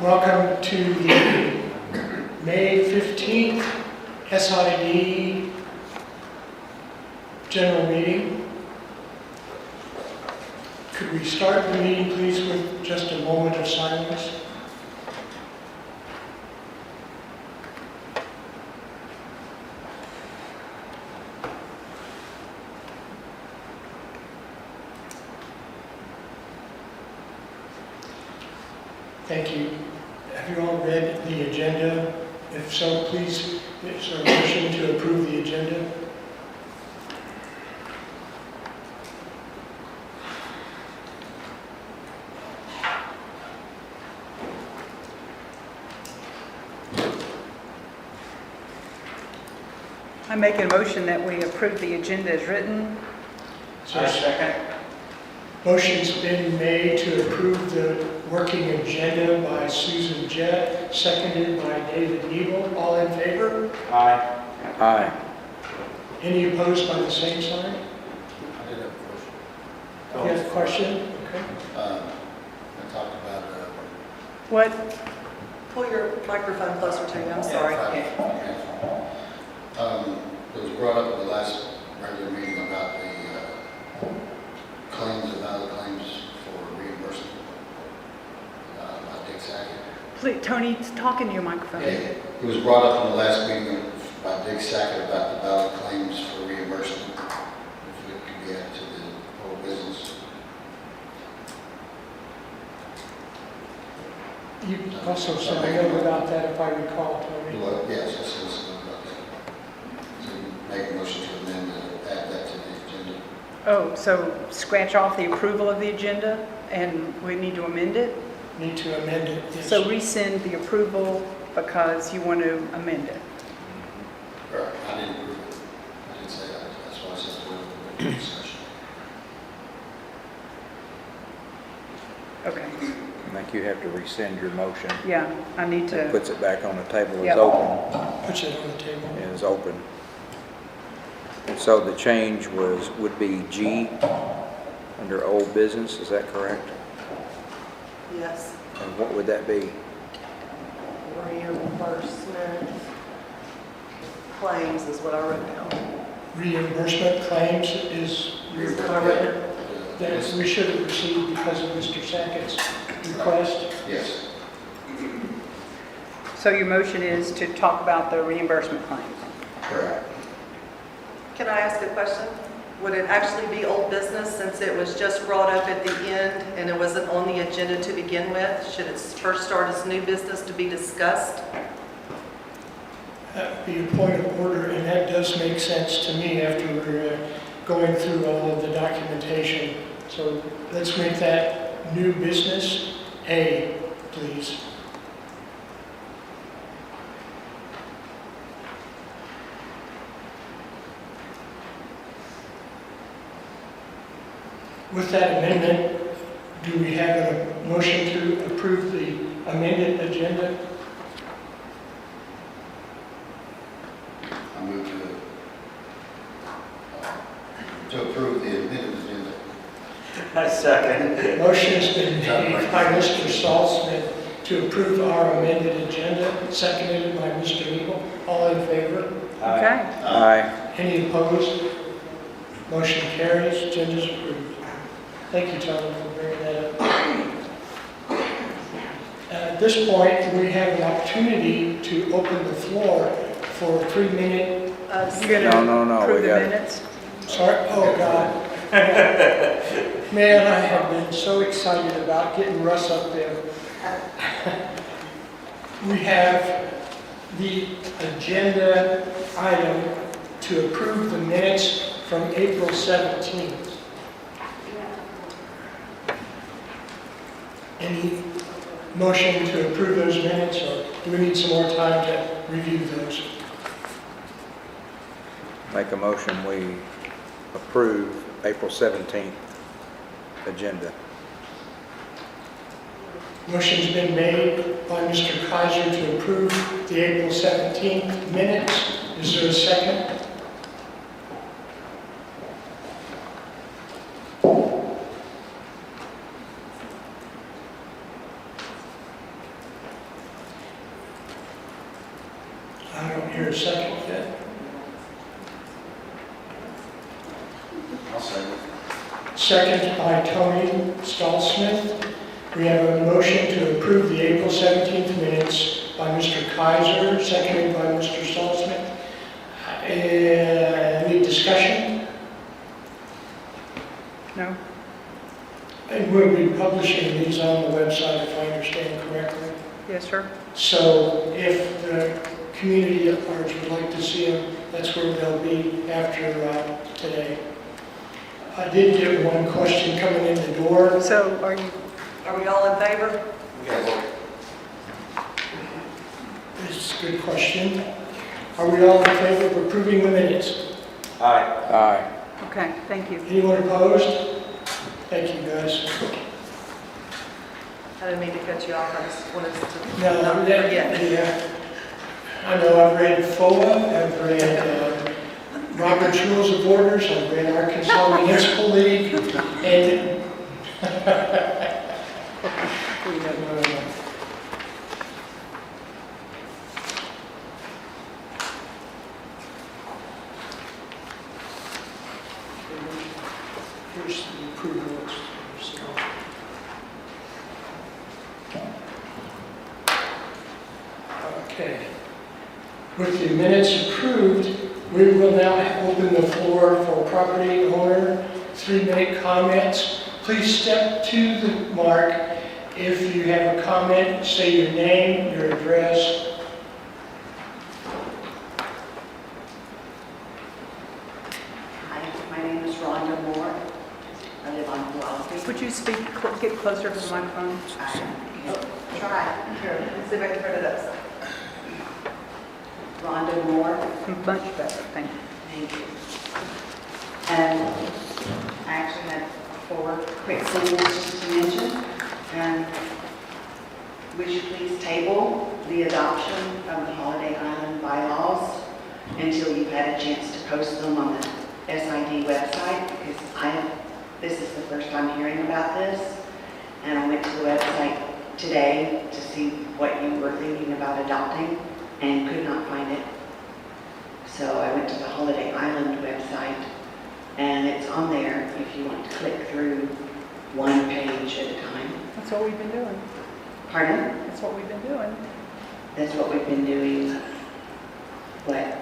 Welcome to the May 15th SID General Meeting. Could we start the meeting, please, with just a moment of silence? Thank you. Have you all read the agenda? If so, please, is there a motion to approve the agenda? I make a motion that we approve the agenda as written. So second. Motion's been made to approve the working agenda by Susan Jett, seconded by David Nebel. All in favor? Aye. Aye. Any opposed by the same sign? I did have a question. You have a question? Okay. I talked about, What? Pull your microphone closer to you, I'm sorry. it was brought up at the last regular meeting about the claims, valid claims for reimbursement by Dick Sackett. Please, Tony, talk into your microphone. It was brought up in the last meeting by Dick Sackett about the valid claims for reimbursement, if it could be added to the whole business. You also said a little about that, if I recall, Tony. Well, yes, I said something about that. So make a motion to amend to add that to the agenda. Oh, so scratch off the approval of the agenda and we need to amend it? Need to amend it. Yes. So rescind the approval because you want to amend it. Right, I didn't approve it. I didn't say that. That's why I said we're discussion. Okay. I think you have to rescind your motion. Yeah, I need to, Puts it back on the table Yeah. as open. Puts it on the table. Is open. And so the change would be G under old business, is that correct? Yes. And what would that be? Reimbursement claims is what I wrote down. Reimbursement claims is Is what I wrote down. that we should have received because of Mr. Sackett's request. Yes. so your motion is to talk about the reimbursement claims. Correct. Can I ask a question? Would it actually be old business since it was just brought up at the end and it wasn't on the agenda to begin with? Should it first start as new business to be discussed? That would be a point of order, and that does make sense to me after we're going through all of the documentation. So let's make that new business A, please. With that amendment, do we have a motion to approve the amended agenda? I move to approve the amended agenda. I second. Motion has been made by Mr. Saltzman to approve our amended agenda, seconded by Mr. Nebel. All in favor? Okay? Aye. Any opposed? Motion carries. Agenda is approved. Thank you, Tony, for bringing that up. At this point, we have an opportunity to open the floor for a 3-minute. You're going No, to approve we the got it. minutes? Sorry. Oh God. Man, I have been so excited about getting Russ up there. We have the agenda item to approve the minutes from April 17th. Any motion to approve those minutes, or do we need some more time to review those? Make a motion, we approve April 17th agenda. Motion's been made by Mr. Kaiser to approve the April 17th minutes. Is there a second? hear a second yet. I'll say. Second by Tony Stahlsmith. We have a motion to approve the April 17th minutes by Mr. Kaiser, seconded by Mr. Stahlsmith. Any discussion? No? And we'll be publishing these on the website, if I understand correctly. Yes, sir. So if the community at large would like to see them, that's where they'll be after today. I did get one question coming in the door. So Are we all in favor? We got to vote. This is a good question. Are we all in favor of approving the minutes? Aye. Aye. okay, thank you. Anyone opposed? Thank you, guys. I didn't mean to cut you off, I just wanted to. No, not there yet. yeah. I know I've read FOA, I've read Robert's Rules of Orders, I've read Arkansas Municipal League, and here's the approval. Okay. With the minutes approved, we will now open the floor for property owner 3-minute comments. Please step to the mark. If you have a comment, say your name, your address. Hi, my name is Rhonda Moore. I live on Guadalupe. Would you get closer to the microphone? Try. Here, let's see if I can turn it up. Rhonda Moore. Much better, thank you. Thank you. And I actually had 4 quick things just to mention. And would you please table the adoption of the Holiday Island bylaws until you've had a chance to post them on the SID website? Because this is the first time hearing about this. And I went to the website today to see what you were thinking about adopting and could not find it. So I went to the Holiday Island website, and it's on there if you want to click through one page at a time. That's what we've been doing. Pardon? That's what we've been doing. That's what we've been doing. What?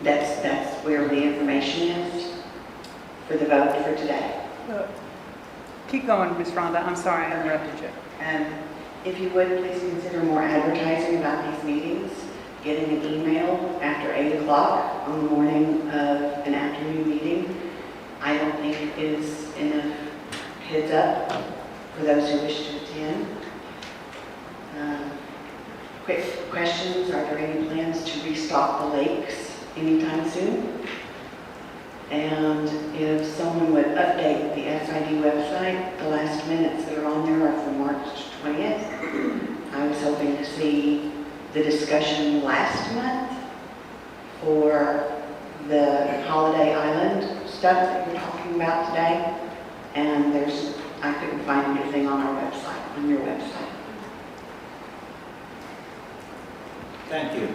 That's where the information is for the vote for today. Keep going, Ms. Rhonda. I'm sorry I interrupted you. And if you would, please consider more advertising about these meetings. Getting an email after 8 o'clock on the morning of an afternoon meeting, I don't think is enough heads up for those who wish to attend. Quick questions, are there any plans to restock the lakes anytime soon? And if someone would update the SID website, the last minutes that are on there are from March 20th. I was hoping to see the discussion last month for the Holiday Island stuff that you're talking about today. And I couldn't find anything on our website, on your website. Thank you.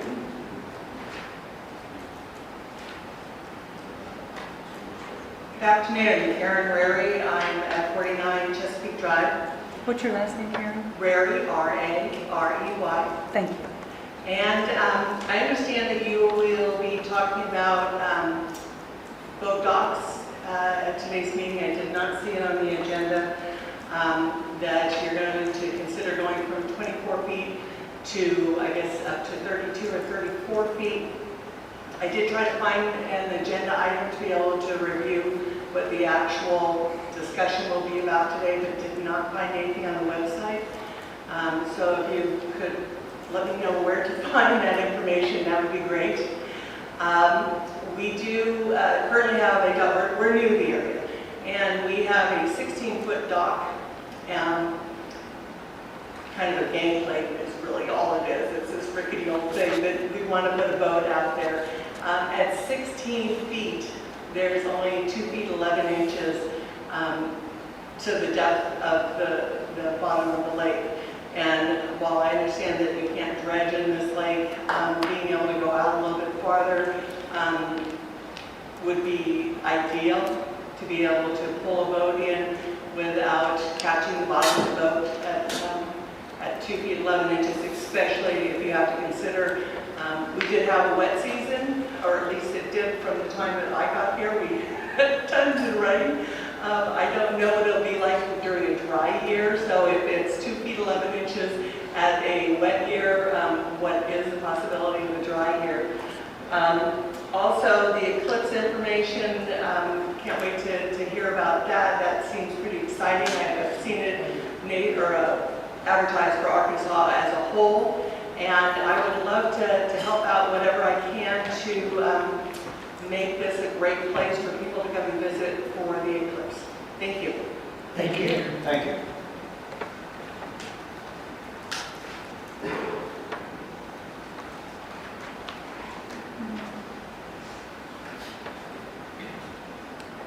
Good afternoon, Karen Rary. I'm at 49 Chesapeake Drive. What's your last name, Karen? Rary, R-A-R-E-Y. Thank you. And I understand that you will be talking about boat docks at today's meeting. I did not see it on the agenda. That you're going to consider going from 24 feet to, I guess, up to 32 or 34 feet. I did try to find an agenda item to be able to review what the actual discussion will be about today, but did not find anything on the website. So if you could let me know where to find that information, that would be great. We do currently have a dock. We're new to the area, and we have a 16-foot dock. Kind of a game plate is really all it is. It's this rickety old thing that we want to put a boat out there. At 16 feet, there's only 2 feet 11 inches to the depth of the bottom of the lake. And while I understand that you can't dredge in this lake, being able to go out a little bit farther would be ideal, to be able to pull a boat in without catching the bottom of the boat at 2 feet 11 inches, especially if you have to consider, we did have a wet season, or at least it did from the time that I got here. We had tons of rain. I don't know what it'll be like during a dry year, so if it's 2 feet 11 inches at a wet year, what is the possibility of a dry year? Also, the eclipse information, can't wait to hear about that. That seems pretty exciting. I've seen it advertised for Arkansas as a whole, and I would love to help out whatever I can to make this a great place for people to come and visit for the eclipse. Thank you. Thank you. Thank you.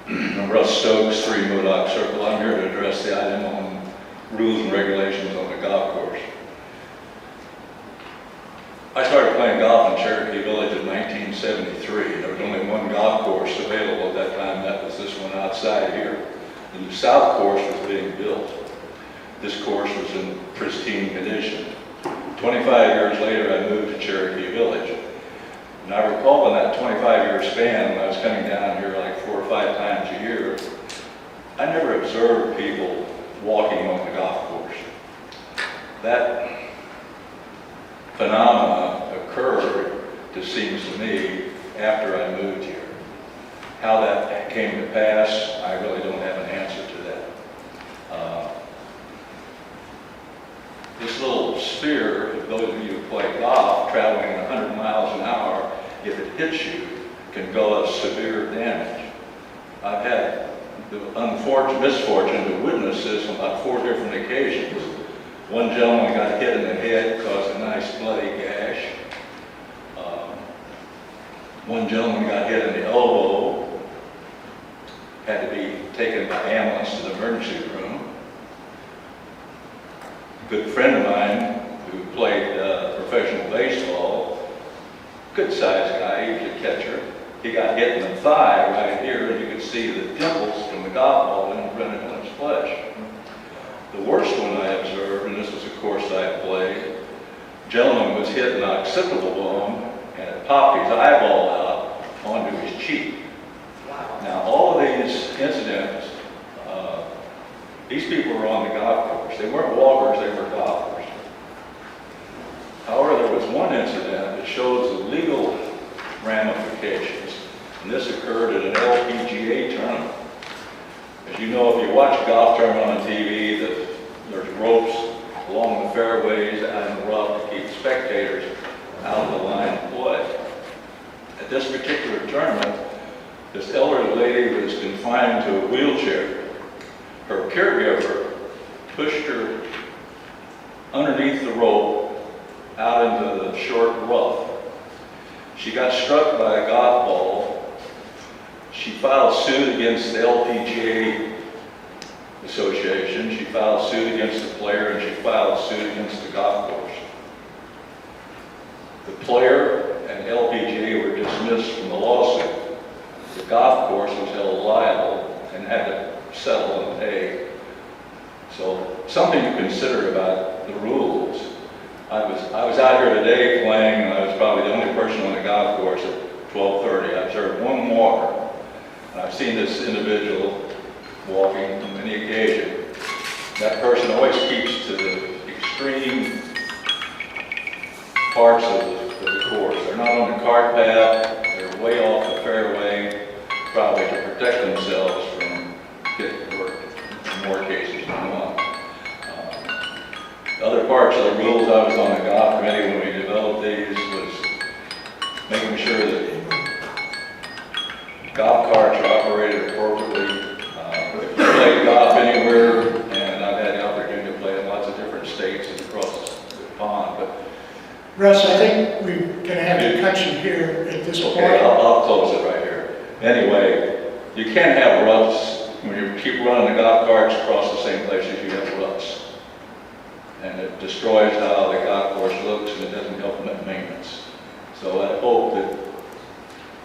I'm Russ Stokes, 3 Modoc Circle. I'm here to address the item on rules and regulations on the golf course. I started playing golf in Cherokee Village in 1973. There was only one golf course available at that time. That was this one outside here. The new south course was being built. This course was in pristine condition. 25 years later, I moved to Cherokee Village. And I recall in that 25-year span, when I was coming down here like 4 or 5 times a year, I never observed people walking on the golf course. That phenomena occurred, it seems to me, after I moved here. How that came to pass, I really don't have an answer to that. This little sphere, if those of you who play golf, traveling 100 miles an hour, if it hits you, can cause severe damage. I've had the misfortune to witness this on about 4 different occasions. One gentleman got hit in the head, caused a nice bloody gash. One gentleman got hit in the elbow, had to be taken by ambulance to the emergency room. A good friend of mine who played professional baseball, good-sized guy, he was a catcher. He got hit in the thigh right here, and you could see the dimples from the golf ball running on his flesh. The worst one I observed, and this was a course I played, a gentleman was hit in an occipital bone, and it popped his eyeball out onto his cheek. Wow. Now, all of these incidents, these people were on the golf course. They weren't walkers, they were golfers. However, there was one incident that shows the legal ramifications, and this occurred at an LPGA tournament. As you know, if you watch a golf tournament on TV, there's ropes along the fairways out in the rough to keep spectators out of the line of play. At this particular tournament, this elderly lady was confined to a wheelchair. Her caregiver pushed her underneath the rope out into the short rough. She got struck by a golf ball. She filed suit against the LPGA Association. She filed suit against the player, and she filed suit against the golf course. The player and LPGA were dismissed from the lawsuit. The golf course was held liable and had to settle and pay. So something to consider about the rules. I was out here today playing, and I was probably the only person on the golf course at 12:30. I observed one walker, and I've seen this individual walking on many occasions. That person always keeps to the extreme parts of the course. They're not on the cart path, they're way off the fairway, probably to protect themselves from getting hurt in more cases than one. Other parts of the rules, I was on the golf committee when we developed these, was making sure that golf carts are operated appropriately. If you play golf anywhere, and I've had the opportunity to play in lots of different states and across the pond, but Russ, I think we're going to have to cut you here at this point. okay, I'll close it right here. Anyway, you can't have ruts when you keep running the golf carts across the same places you have ruts. and it destroys how the golf course looks, and it doesn't help maintenance. So I hope that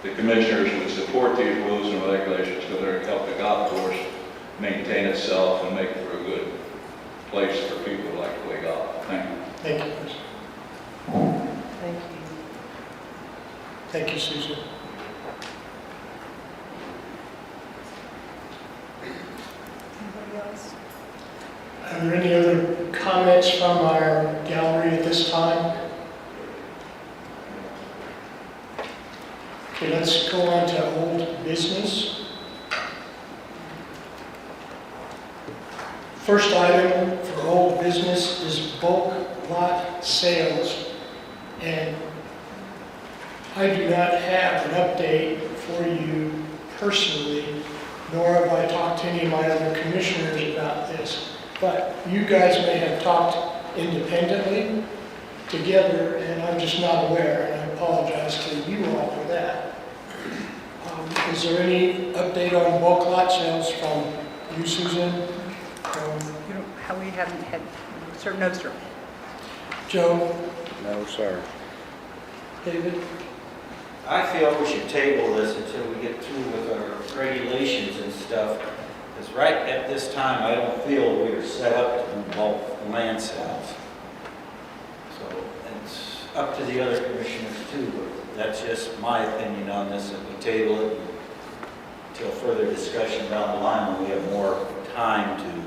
the commissioners would support these rules and regulations so they're help the golf course maintain itself and make it for a good place for people who like to play golf. Thank you. Thank you, Chris. Thank you. Thank you, Susan. Anybody else? Are there any other comments from our gallery at this time? Okay, let's go on to old business. First item for old business is bulk lot sales. And I do not have an update for you personally, nor have I talked to any of my other commissioners about this. But you guys may have talked independently together, and I'm just not aware, and I apologize to you all for that. Is there any update on bulk lot sales from you, Susan? You know, how we haven't had, sir, no, sir. Joe? No, sir. David? I feel we should table this until we get through with our regulations and stuff. Because right at this time, I don't feel we are set up to do bulk land sales. So it's up to the other commissioners too, but that's just my opinion on this, that we table it until further discussion down the line when we have more time to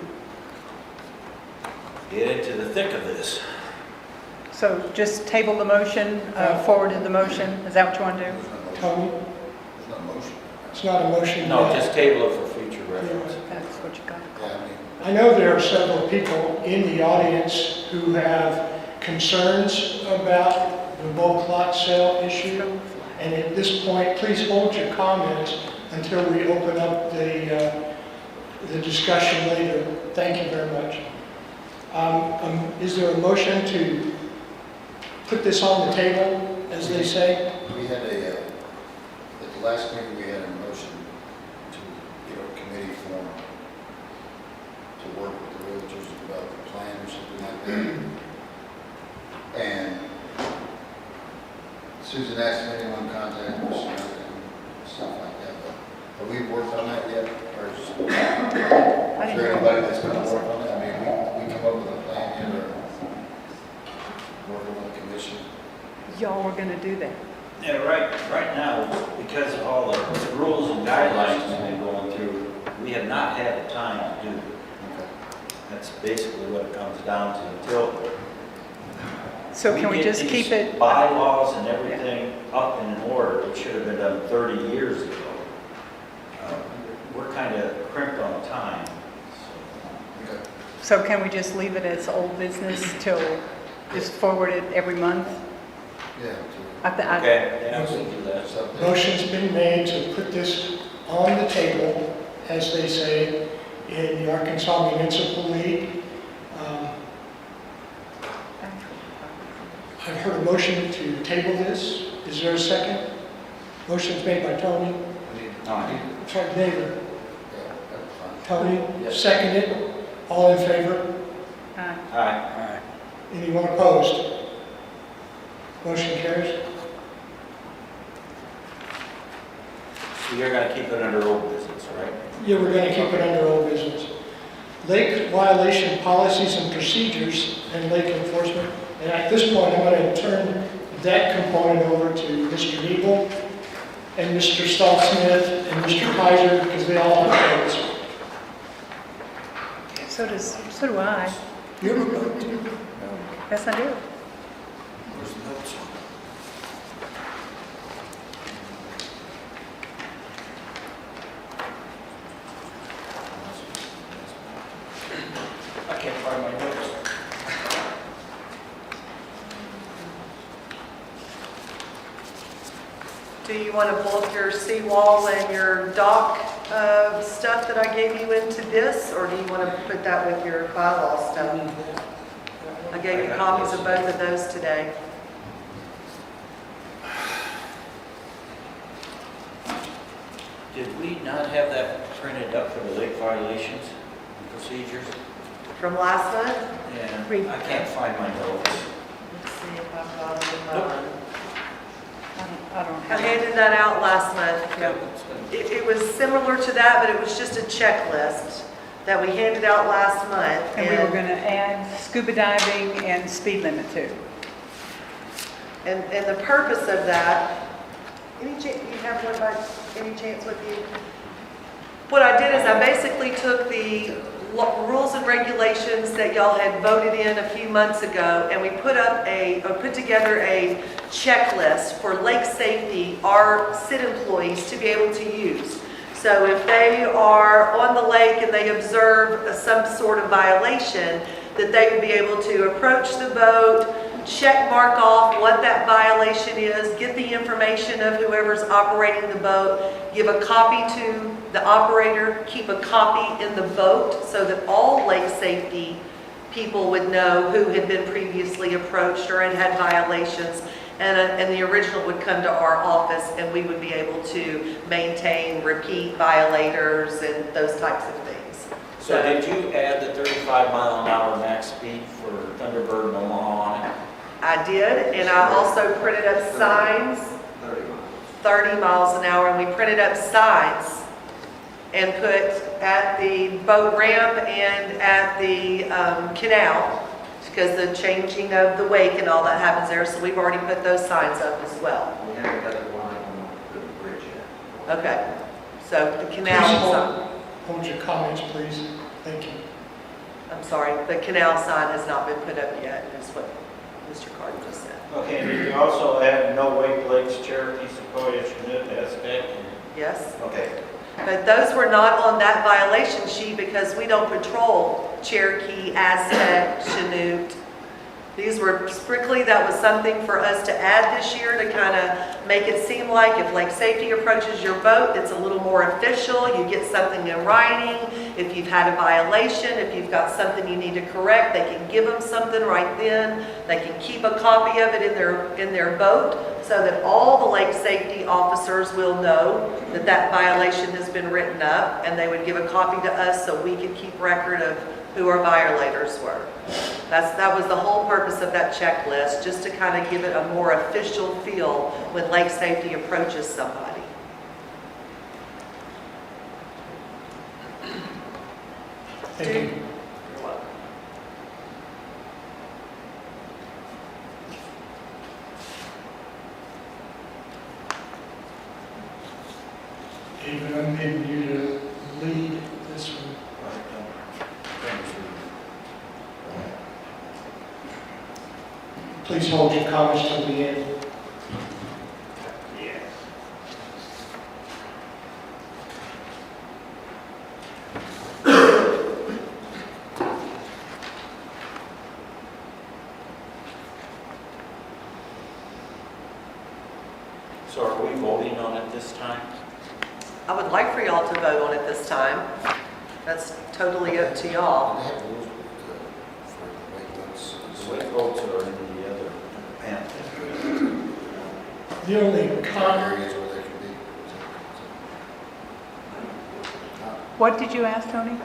get into the thick of this. So just table the motion, forwarded the motion, is that what you want to do? Tony? There's no motion. It's not a motion. No, yet. just table it for future reference. That's what you got. Yeah, I mean, I know there are several people in the audience who have concerns about the bulk lot sale issue. And at this point, please hold your comments until we open up the discussion later. Thank you very much. Is there a motion to put this on the table, as they say? we had at the last meeting, we had a motion to get a committee formed to work with the realtors about the plan or something like that. And Susan asked if anyone contacted us and stuff like that, but have we worked on that yet? Or is there anybody that's going to work on it? I mean, we come up with a plan yet, or working with the commission? Y'all were going to do that. Yeah, right now, because of all the rules and guidelines we've been going through, we have not had the time to do it. Okay. That's basically what it comes down to. Until So can we get just these keep it? bylaws and everything up in order, it should have been done 30 years ago. We're kind of crimped on time. Okay. So can we just leave it as old business till, just forward it every month? Yeah. Okay, yeah, we can do that. So, Motion's been made to put this on the table, as they say, in the Arkansas Municipal League. I've heard a motion to table this. Is there a second? Motion's made by Tony. Sorry, David. yeah, that's fine. Tony, Yes. seconded. All in favor? Aye. Aye. Anyone opposed? Motion carries. So you're going to keep it under old business, right? Yeah, we're going to keep it under old business. Lake violation policies and procedures and lake enforcement. And at this point, I'm going to turn that component over to Mr. Eagle and Mr. Stahl-Smith and Mr. Kaiser, because they all have votes. So do I. You have a vote too. Yes, I do. Where's the notes on it? I can't find my notes. Do you want to bulk your seawall and your dock stuff that I gave you into this, or do you want to put that with your bylaw stuff? I gave you copies of both of those today. Did we not have that printed up for the lake violations and procedures? From last month? Yeah, I can't find my notes. Let's see if I've got it. I don't I have it. handed that out last month. It was similar to that, but it was just a checklist that we handed out last month. And we were going to add scuba diving and speed limit too. And the purpose of that, you have one by any chance with you? What I did is I basically took the rules and regulations that y'all had voted in a few months ago, and we put together a checklist for lake safety, our SID employees to be able to use. So if they are on the lake and they observe some sort of violation, that they would be able to approach the boat, check mark off what that violation is, get the information of whoever's operating the boat, give a copy to the operator, keep a copy in the boat so that all lake safety people would know who had been previously approached or had violations. And the original would come to our office and we would be able to maintain repeat violators and those types of things. So did you add the 35-mile-an-hour max speed for Thunderbird and Omaha? I did, and I also printed up signs, 30 miles an hour, and we printed up signs and put at the boat ramp and at the canal, because the changing of the wake and all that happens there, so we've already put those signs up as well. We haven't got the one on the bridge yet. Okay, so the Please canal sign, hold your comments, please. Thank you. I'm sorry, the canal sign has not been put up yet, is what Mr. Carter just said. Okay, and you also add no wake lakes, Cherokee, Sequoia, Chinook, Aztec. Yes? Okay. But those were not on that violation sheet because we don't patrol Cherokee, Aztec, Chinook. These were strictly, that was something for us to add this year to kind of make it seem like if lake safety approaches your boat, it's a little more official. You get something in writing. If you've had a violation, if you've got something you need to correct, they can give them something right then. They can keep a copy of it in their boat so that all the lake safety officers will know that that violation has been written up, and they would give a copy to us so we could keep record of who our violators were. That was the whole purpose of that checklist, just to kind of give it a more official feel when lake safety approaches somebody. Thank you. You're welcome. David, I'm getting you to lead this one. Please hold your comments till the end. So are we voting on it this time? I would like for y'all to vote on it this time. That's totally up to y'all. They have rules for the wake boats. The wake boats are in the other pamphlet. The only comment, Areas where they can be. What did you ask, Tony?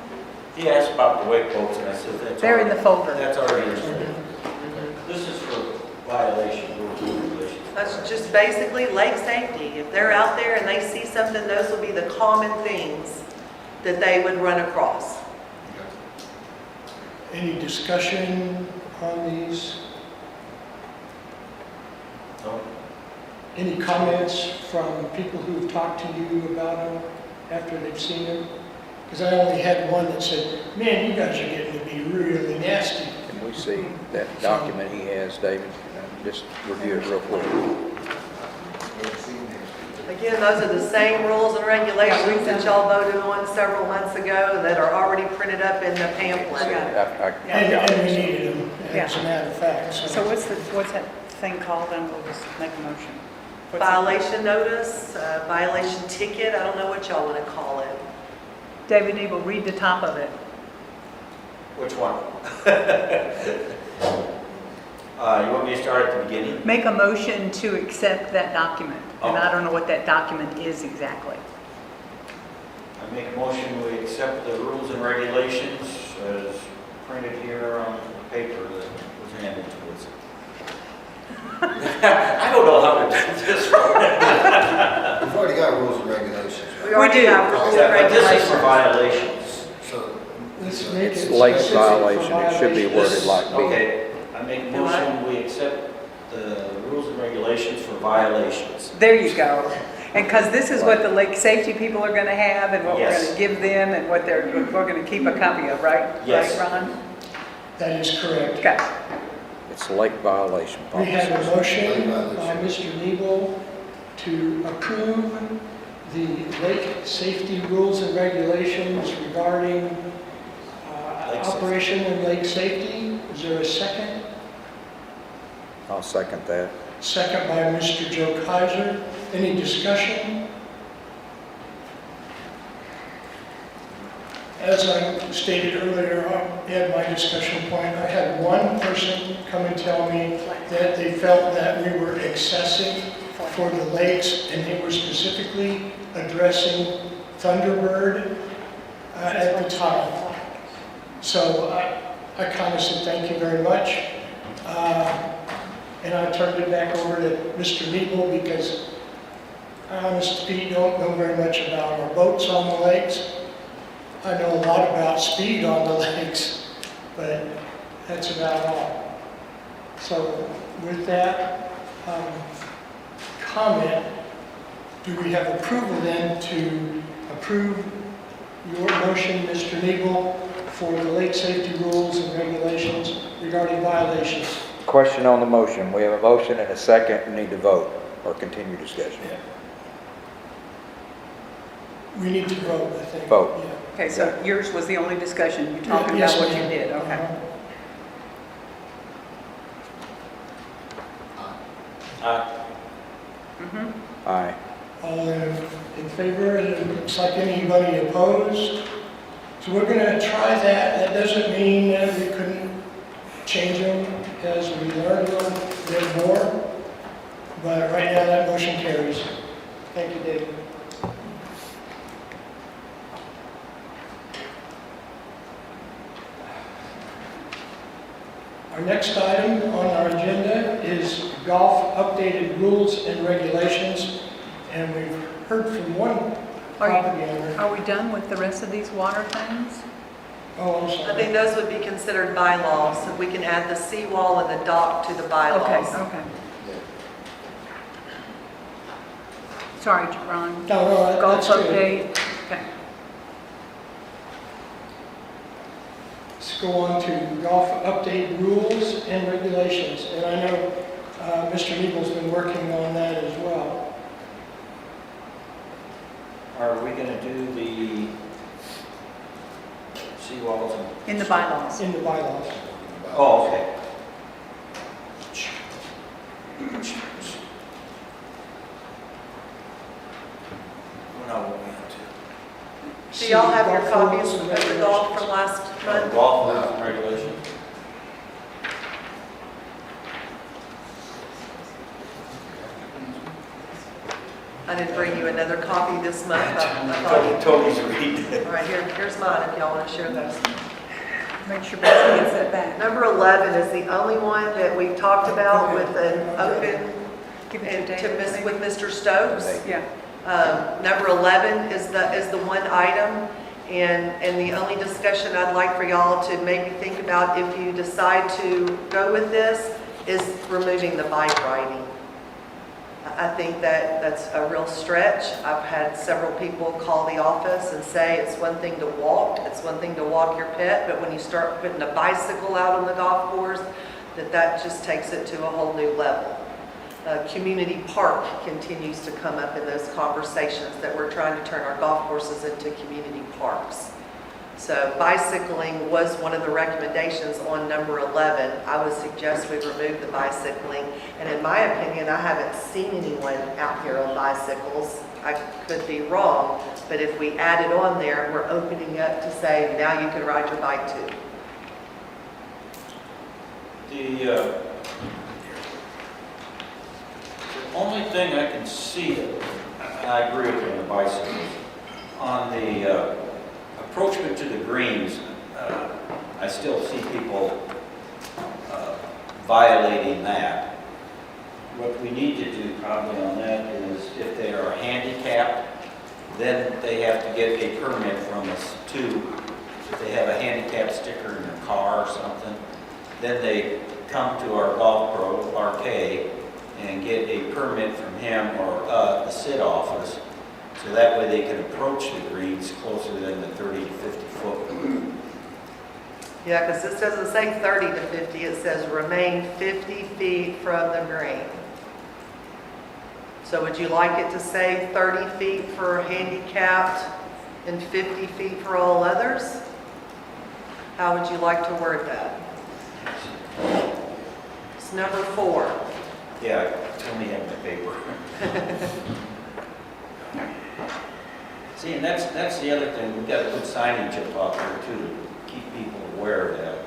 He asked about the wake boats, and I said that's They're in the folder. That's already in there. This is for violation, rules and regulations. That's just basically lake safety. If they're out there and they see something, those will be the common things that they would run across. any discussion on these? No? Any comments from people who've talked to you about them after they've seen them? Because I only had one that said, man, you guys are getting to be really nasty. Can we see that document he has, David? Just review it real quick. Again, those are the same rules and regulations that y'all voted on several months ago that are already printed up in the pamphlet. And we needed them, as a matter of fact. So what's that thing called, and we'll just make a motion? What's it? Violation notice, violation ticket, I don't know what y'all want to call it. David Ebel, read the top of it. Which one? You want me to start at the beginning? Make a motion to accept that document, and I don't know what that document is exactly. I make a motion we accept the rules and regulations as printed here on paper that was handed to us. I don't know how to do this one. We've already got rules and regulations, right? We already do. have rules and Yeah, but this is for regulations. violations. So, Let's make It's it lake specific for violation, it should be violations. worded like B. Okay, I make a motion, we accept the rules and regulations for violations. There you go. And because this is what the lake safety people are going to have and what we're Yes. going to give them and what we're going to keep a copy of, right? Yes. Right, Ron? That is correct. Okay. It's lake violation We have policy. a motion by Mr. Nebel to approve the lake safety rules and regulations regarding Lake safety. operation and lake safety. Is there a second? I'll second that. Second by Mr. Joe Kaiser. Any discussion? As I stated earlier, at my discussion point, I had one person come and tell me that they felt that we were excessive for the lakes, and they were specifically addressing Thunderbird at the time. So I kind of said, thank you very much. And I turned it back over to Mr. Nebel because I honestly don't know very much about our boats on the lakes. I know a lot about speed on the lakes, but that's about all. So with that comment, do we have approval then to approve your motion, Mr. Nebel, for the lake safety rules and regulations regarding violations? Question on the motion. We have a motion and a second. We need to vote or continue discussion. We need to vote, I think. Vote. Yeah. Okay, so yours was the only discussion. You're talking Yes, about what you ma'am. did, okay. Mhm. Aye. All in favor, and it looks like anybody opposed. So we're gonna try that. That doesn't mean that we couldn't change them as we learn a little bit more. But right now, that motion carries. Thank you, David. Our next item on our agenda is golf updated rules and regulations. And we've heard from one property owner. Are we done with the rest of these water things? Oh, I'm I think sorry. those would be considered bylaws, so we can add the seawall and the dock to the bylaws. Okay, okay. Sorry, Ron. No, Golf that's good. update, okay. Let's go on to golf update rules and regulations. And I know Mr. Nebel's been working on that as well. Are we gonna do the seawalls and? In the bylaws. In the bylaws. Oh, okay. We're not going into. Do y'all have your Golf copies rules of and the regulations. golf from last month? Golf rules and regulations? I didn't bring you another copy this month. I thought you- Tony's reading it. All right, here's mine if y'all want to share those. Make sure Betsy gets that back. Number 11 is the only one that we've talked about with an open, Give it and to to David. miss with Mr. Stokes. Yeah, Number 11 is the one item, and the only discussion I'd like for y'all to maybe think about if you decide to go with this is removing the bike riding. I think that's a real stretch. I've had several people call the office and say it's one thing to walk, it's one thing to walk your pet, but when you start putting a bicycle out on the golf course, that just takes it to a whole new level. Community park continues to come up in those conversations that we're trying to turn our golf courses into community parks. So bicycling was one of the recommendations on number 11. I would suggest we remove the bicycling. And in my opinion, I haven't seen anyone out here on bicycles. I could be wrong, but if we add it on there, we're opening up to say, now you can ride your bike too. The only thing I can see, and I agree with you on the bicycles, on the approachment to the greens, I still see people violating that. What we need to do probably on that is if they are handicapped, then they have to get a permit from us too. If they have a handicap sticker in their car or something, then they come to our golf pro, RK, and get a permit from him or the SID office, so that way they can approach the greens closer than the 30 to 50 foot. Yeah, because this doesn't say 30 to 50, it says remain 50 feet from the green. So would you like it to say 30 feet for handicapped and 50 feet for all others? How would you like to word that? It's number 4. Yeah, tell me have my paper. See, and that's the other thing, we've got to put signage up out there too, to keep people aware of that.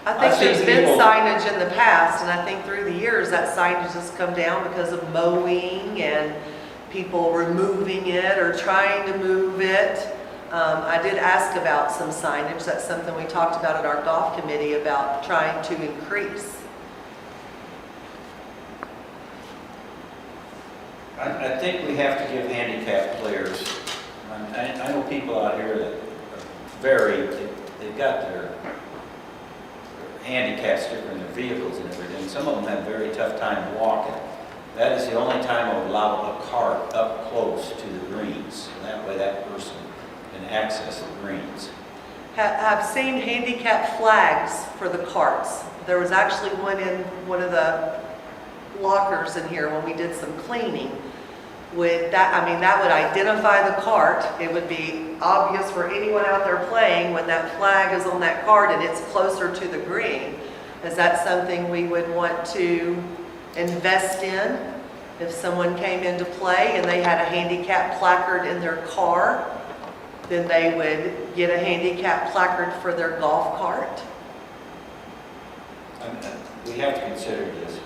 I think I've seen there's been people- signage in the past, and I think through the years, that signage has come down because of mowing and people removing it or trying to move it. I did ask about some signage. That's something we talked about at our golf committee about trying to increase. I think we have to give handicapped players, I know people out here that are they've got their handicap sticker in their vehicles and everything. Some of them have a very tough time walking. That is the only time I would allow a cart up close to the greens. So that way that person can access the greens. I've seen handicap flags for the carts. There was actually one in one of the lockers in here when we did some cleaning. That would identify the cart. It would be obvious for anyone out there playing when that flag is on that cart and it's closer to the green. Is that something we would want to invest in? If someone came into play and they had a handicap placard in their car, then they would get a handicap placard for their golf cart. We have to consider this.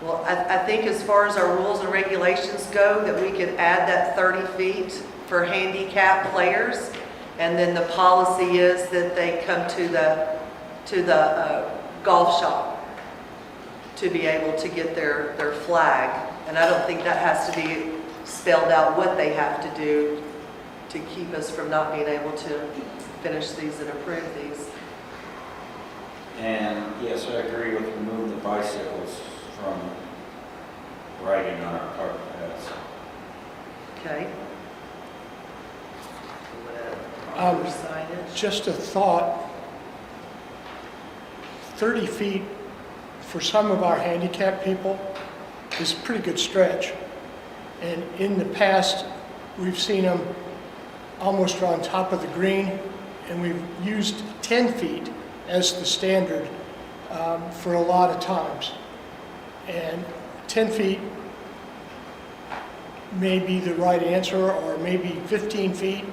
Well, I think as far as our rules and regulations go, that we could add that 30 feet for handicap players. And then the policy is that they come to the golf shop to be able to get their flag. And I don't think that has to be spelled out what they have to do to keep us from not being able to finish these and approve these. And yes, I agree with removing the bicycles from riding on our cart paths. Okay? Um, Other signage? Just a thought, 30 feet for some of our handicapped people is a pretty good stretch. And in the past, we've seen them almost on top of the green, and we've used 10 feet as the standard for a lot of times. And 10 feet may be the right answer, or maybe 15 feet.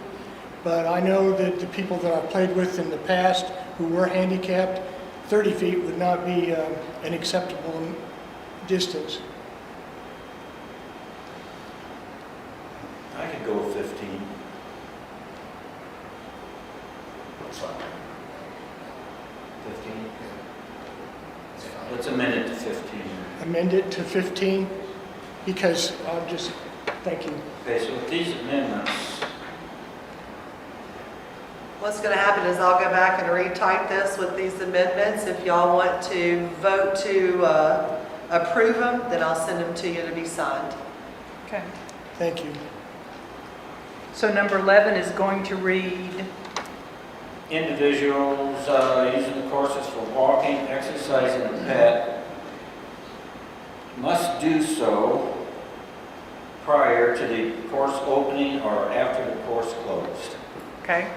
But I know that the people that I've played with in the past who were handicapped, 30 feet would not be an acceptable distance. I could go with 15. It's fine. 15? It's fine. Let's amend it to 15. Amend it to 15, because thank you. Okay, so with these amendments, What's going to happen is I'll go back and retype this with these amendments. If y'all want to vote to approve them, then I'll send them to you to be signed. Okay. Thank you. So number 11 is going to read, individuals using the courses for walking, exercising, and pet must do so prior to the course opening or after the course closed. okay?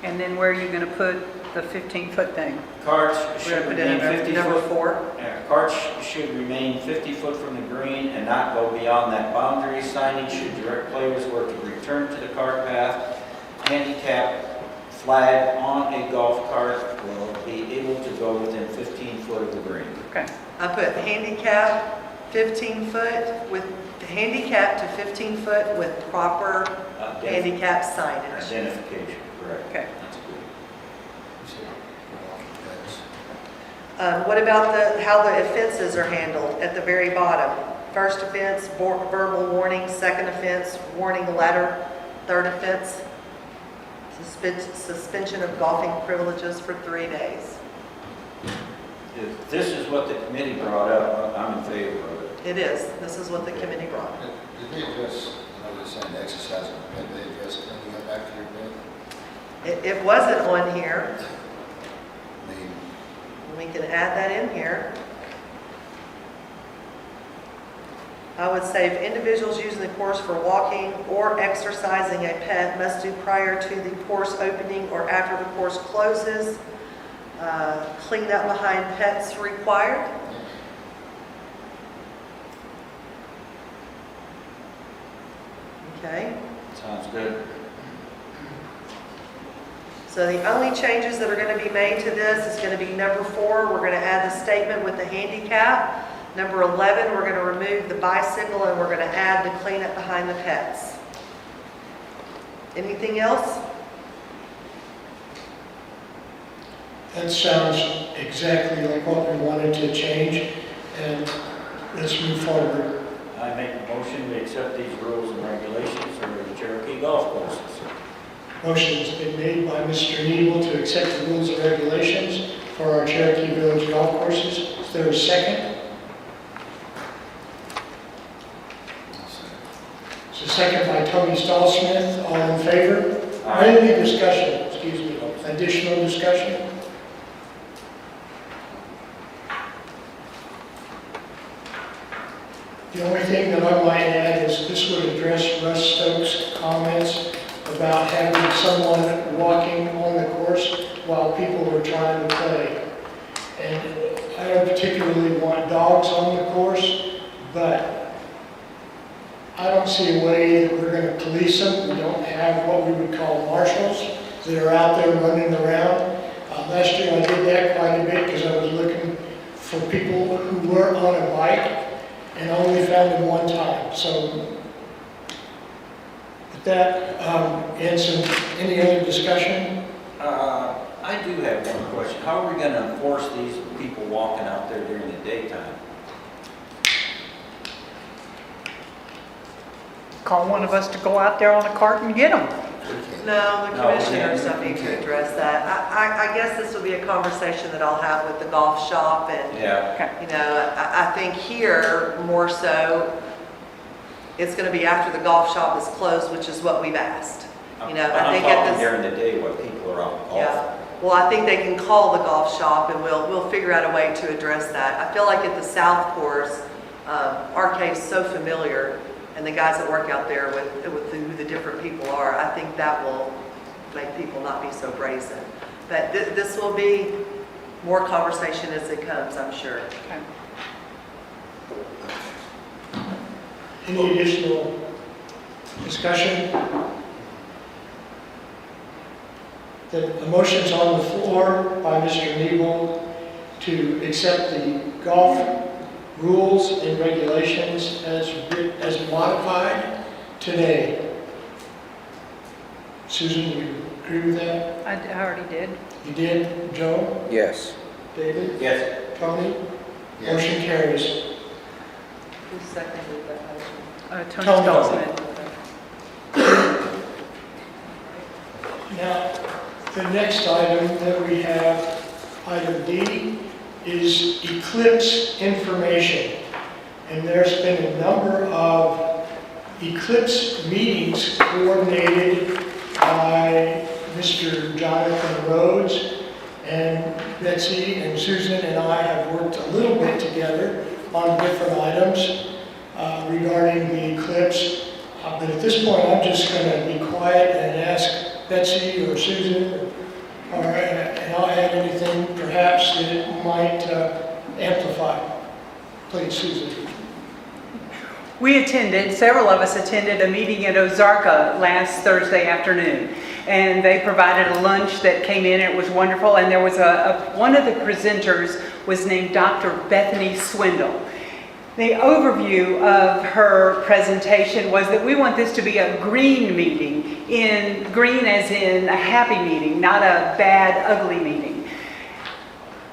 And then where are you going to put the 15-foot thing? Carts We're should going to put it remain in 50 number foot. 4. Carts should remain 50 foot from the green and not go beyond that boundary. Signage should direct players where to return to the cart path. Handicap flag on a golf cart will be able to go within 15 foot of the green. Okay, I put handicap 15 foot with handicap to 15 foot with proper handicap signage. Identification, correct. Okay. That's good. What about how the offenses are handled at the very bottom? First offense, verbal warning. Second offense, warning letter. Third offense, suspension of golfing privileges for 3 days. If this is what the committee brought up, I'm in favor of it. It is. This is what the committee brought. Did they address, I know they're saying exercise, did they address cleaning up after your bed? It wasn't on here. I mean, We can add that in here. I would say if individuals using the course for walking or exercising a pet must do prior to the course opening or after the course closes, clean up behind pets required. Okay. Sounds good. So the only changes that are going to be made to this is going to be number 4, we're going to add the statement with the handicap. Number 11, we're going to remove the bicycle and we're going to add the cleanup behind the pets. Anything else? That sounds exactly like what we wanted to change, and let's move forward. I make a motion to accept these rules and regulations for the Cherokee golf courses. Motion's been made by Mr. Nebel to accept the rules and regulations for our Cherokee Village golf courses. Is there a second? It's a second by Tony Stahlsmith. All in favor? Aye. Any discussion? Excuse me. Additional discussion? The only thing that I might add is this would address Russ Stokes' comments about having someone walking on the course while people are trying to play. And I don't particularly want dogs on the course, but I don't see a way that we're going to police them. We don't have what we would call marshals that are out there running around. Last year I did that quite a bit because I was looking for people who were on a bike and only found them one time. So with that, any other discussion? I do have one question. How are we going to enforce these people walking out there during the daytime? Call one of us to go out there on a cart and get them. No, the No, we commissioners can't. don't need to address that. I guess this will be a conversation that I'll have with the golf shop and, Yeah. you know, I think here more so, it's going to be after the golf shop is closed, which is what we've asked. You know, I I'm think at talking this, during the day while people are out golfing. yeah. Well, I think they can call the golf shop and we'll figure out a way to address that. I feel like at the South Course, Arcade's so familiar and the guys that work out there with who the different people are, I think that will make people not be so brazen. But this will be more conversation as it comes, I'm sure. Okay. Any additional discussion? The motion's on the floor by Mr. Nebel to accept the golf rules and regulations as modified today. Susan, do you agree with that? I already did. You did? Joe? Yes. David? Yes. Tony? yes. Motion carries. Who seconded that motion? Tony Tony. Stahlsmith. Now, the next item that we have, item D, is eclipse information. And there's been a number of eclipse meetings coordinated by Mr. Jonathan Rhodes, and Betsy and Susan and I have worked a little bit together on different items regarding the eclipse. But at this point, I'm just going to be quiet and ask Betsy or Susan, and I'll add anything perhaps that it might amplify. Please, Susan. Several of us attended a meeting at Ozarka last Thursday afternoon. And they provided a lunch that came in, it was wonderful. And there was one of the presenters was named Dr. Bethany Swindle. The overview of her presentation was that we want this to be a green meeting, green as in a happy meeting, not a bad, ugly meeting.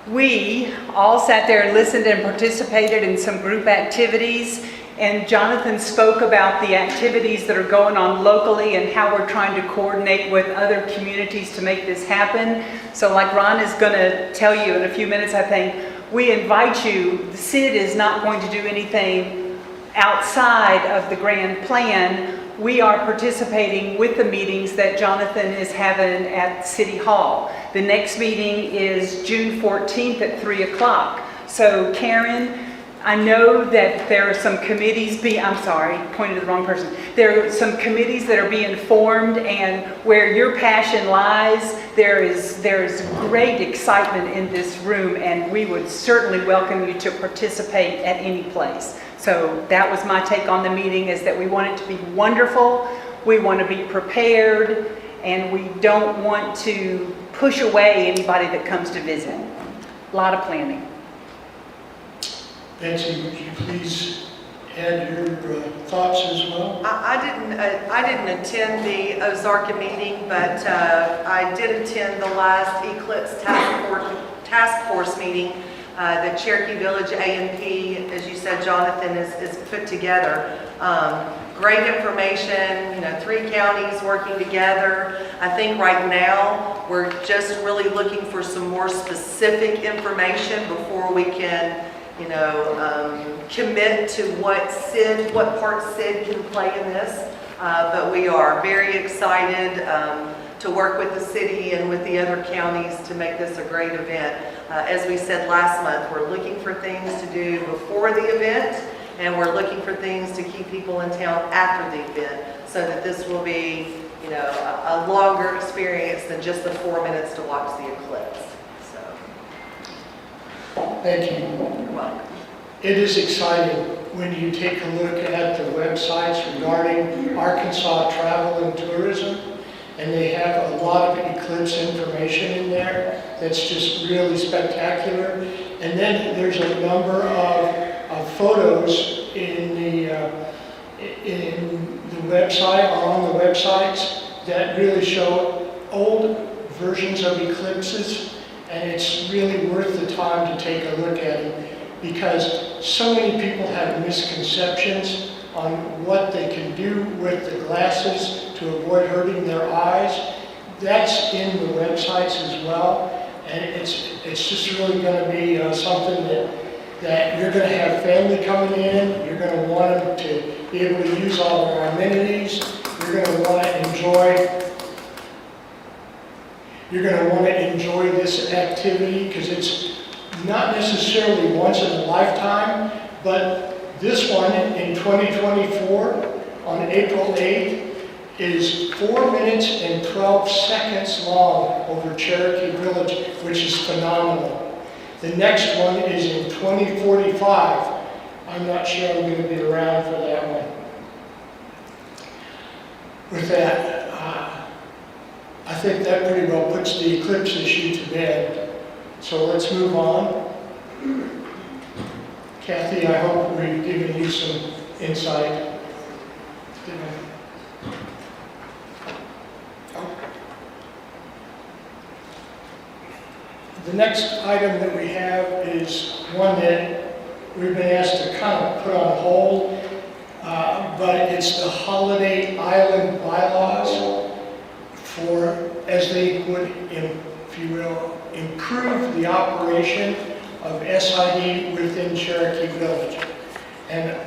We all sat there and listened and participated in some group activities, and Jonathan spoke about the activities that are going on locally and how we're trying to coordinate with other communities to make this happen. So like Ron is going to tell you in a few minutes, I think, we invite you. The SID is not going to do anything outside of the grand plan. We are participating with the meetings that Jonathan is having at City Hall. The next meeting is June 14th at 3 o'clock. So Karen, I know that there are some committees pointed to the wrong person. There are some committees that are being formed, and where your passion lies, there's great excitement in this room, and we would certainly welcome you to participate at any place. So that was my take on the meeting, is that we want it to be wonderful, we want to be prepared, and we don't want to push away anybody that comes to visit. A lot of planning. Betsy, would you please add your thoughts as well? I didn't attend the Ozarka meeting, but I did attend the last Eclipse Task Force meeting. The Cherokee Village A&P, as you said, Jonathan, is put together. Great information, 3 counties working together. I think right now we're just really looking for some more specific information before we can commit to what part SID can play in this. But we are very excited to work with the city and with the other counties to make this a great event. As we said last month, we're looking for things to do before the event, and we're looking for things to keep people in town after the event, so that this will be, a longer experience than just the 4 minutes to watch the eclipse. Thank you. You're welcome. It is exciting when you take a look at the websites regarding Arkansas travel and tourism, and they have a lot of eclipse information in there that's just really spectacular. And then there's a number of photos in the website, or on the websites, that really show old versions of eclipses. And it's really worth the time to take a look at it, because so many people have misconceptions on what they can do with the glasses to avoid hurting their eyes. That's in the websites as well, and it's just really going to be something that you're going to have family coming in. You're going to want them to be able to use all of our amenities. You're going to want to enjoy this activity, because it's not necessarily once in a lifetime, but this one in 2024 on April 8th is 4 minutes and 12 seconds long over Cherokee Village, which is phenomenal. The next one is in 2045. I'm not sure I'm going to be around for that one. With that, I think that pretty well puts the eclipse issue to bed. So let's move on. Kathy, I hope we've given you some insight. The next item that we have is one that we've been asked to kind of put on hold, but it's the Holiday Island bylaws as they would, if you will, improve the operation of SID within Cherokee Village. And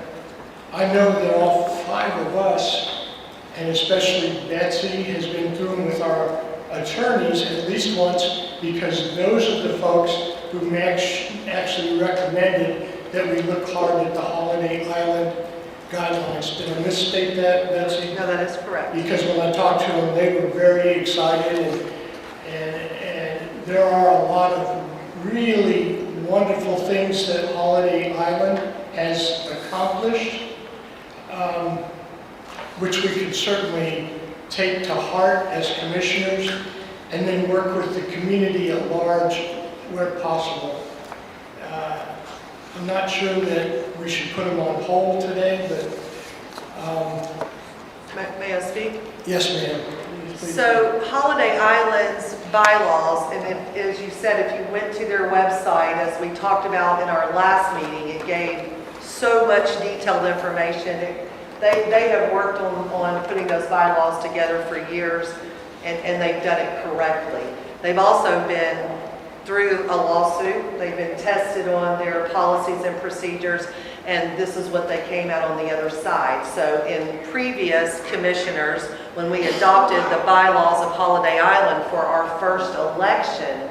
I know that all 5 of us, and especially Betsy, has been through them with our attorneys at least once, because those are the folks who actually recommended that we look hard at the Holiday Island guidelines. Did I misstate that, Betsy? No, that is correct. Because when I talked to them, they were very excited, and there are a lot of really wonderful things that Holiday Island has accomplished, which we could certainly take to heart as commissioners, and then work with the community at large where possible. I'm not sure that we should put them on hold today, but... May I speak? Yes, ma'am. Please. So Holiday Island's bylaws, and as you said, if you went to their website, as we talked about in our last meeting, it gave so much detailed information. They have worked on putting those bylaws together for years, and they've done it correctly. They've also been through a lawsuit. They've been tested on their policies and procedures, and this is what they came out on the other side. So in previous commissioners, when we adopted the bylaws of Holiday Island for our first election,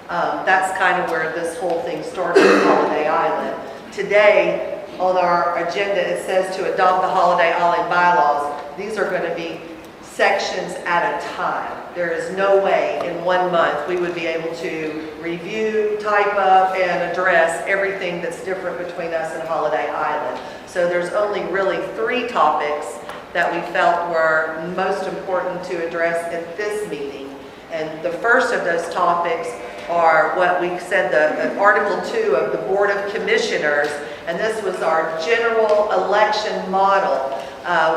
that's kind of where this whole thing started with Holiday Island. Today, on our agenda, it says to adopt the Holiday Island bylaws. These are going to be sections at a time. There is no way in 1 month we would be able to review, type up, and address everything that's different between us and Holiday Island. So there's only really 3 topics that we felt were most important to address at this meeting. And the first of those topics are what we said, the Article 2 of the Board of Commissioners, and this was our general election model.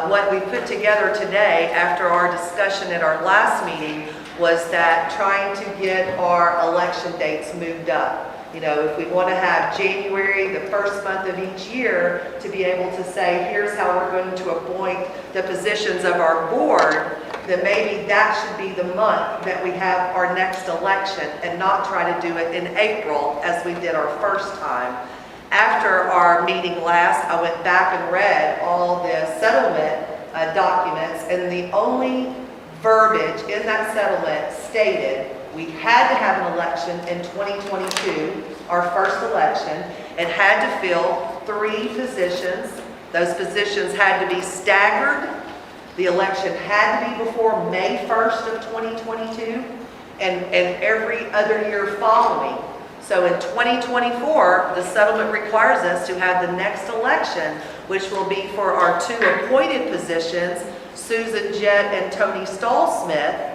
What we put together today after our discussion at our last meeting was that trying to get our election dates moved up. You know, if we want to have January, the first month of each year, to be able to say, here's how we're going to appoint the positions of our board, then maybe that should be the month that we have our next election and not try to do it in April as we did our first time. After our meeting last, I went back and read all the settlement documents, and the only verbiage in that settlement stated we had to have an election in 2022, our first election, and had to fill 3 positions. Those positions had to be staggered. The election had to be before May 1st of 2022 and every other year following. So in 2024, the settlement requires us to have the next election, which will be for our 2 appointed positions, Susan Jett and Tony Stahl-Smith.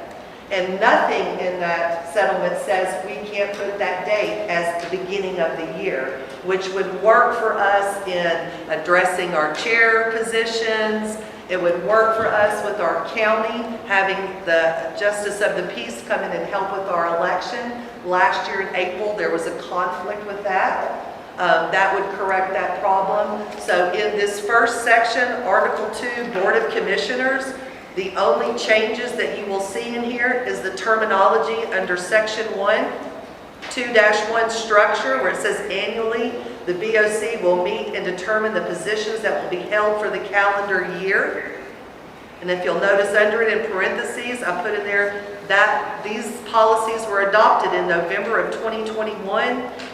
And nothing in that settlement says we can't put that date as the beginning of the year, which would work for us in addressing our chair positions. It would work for us with our county, having the Justice of the Peace come in and help with our election. Last year in April, there was a conflict with that. That would correct that problem. So in this first section, Article 2, Board of Commissioners, the only changes that you will see in here is the terminology under Section 1, 2-1 structure, where it says annually the BOC will meet and determine the positions that will be held for the calendar year. And if you'll notice under it in parentheses, I put in there that these policies were adopted in November of 2021,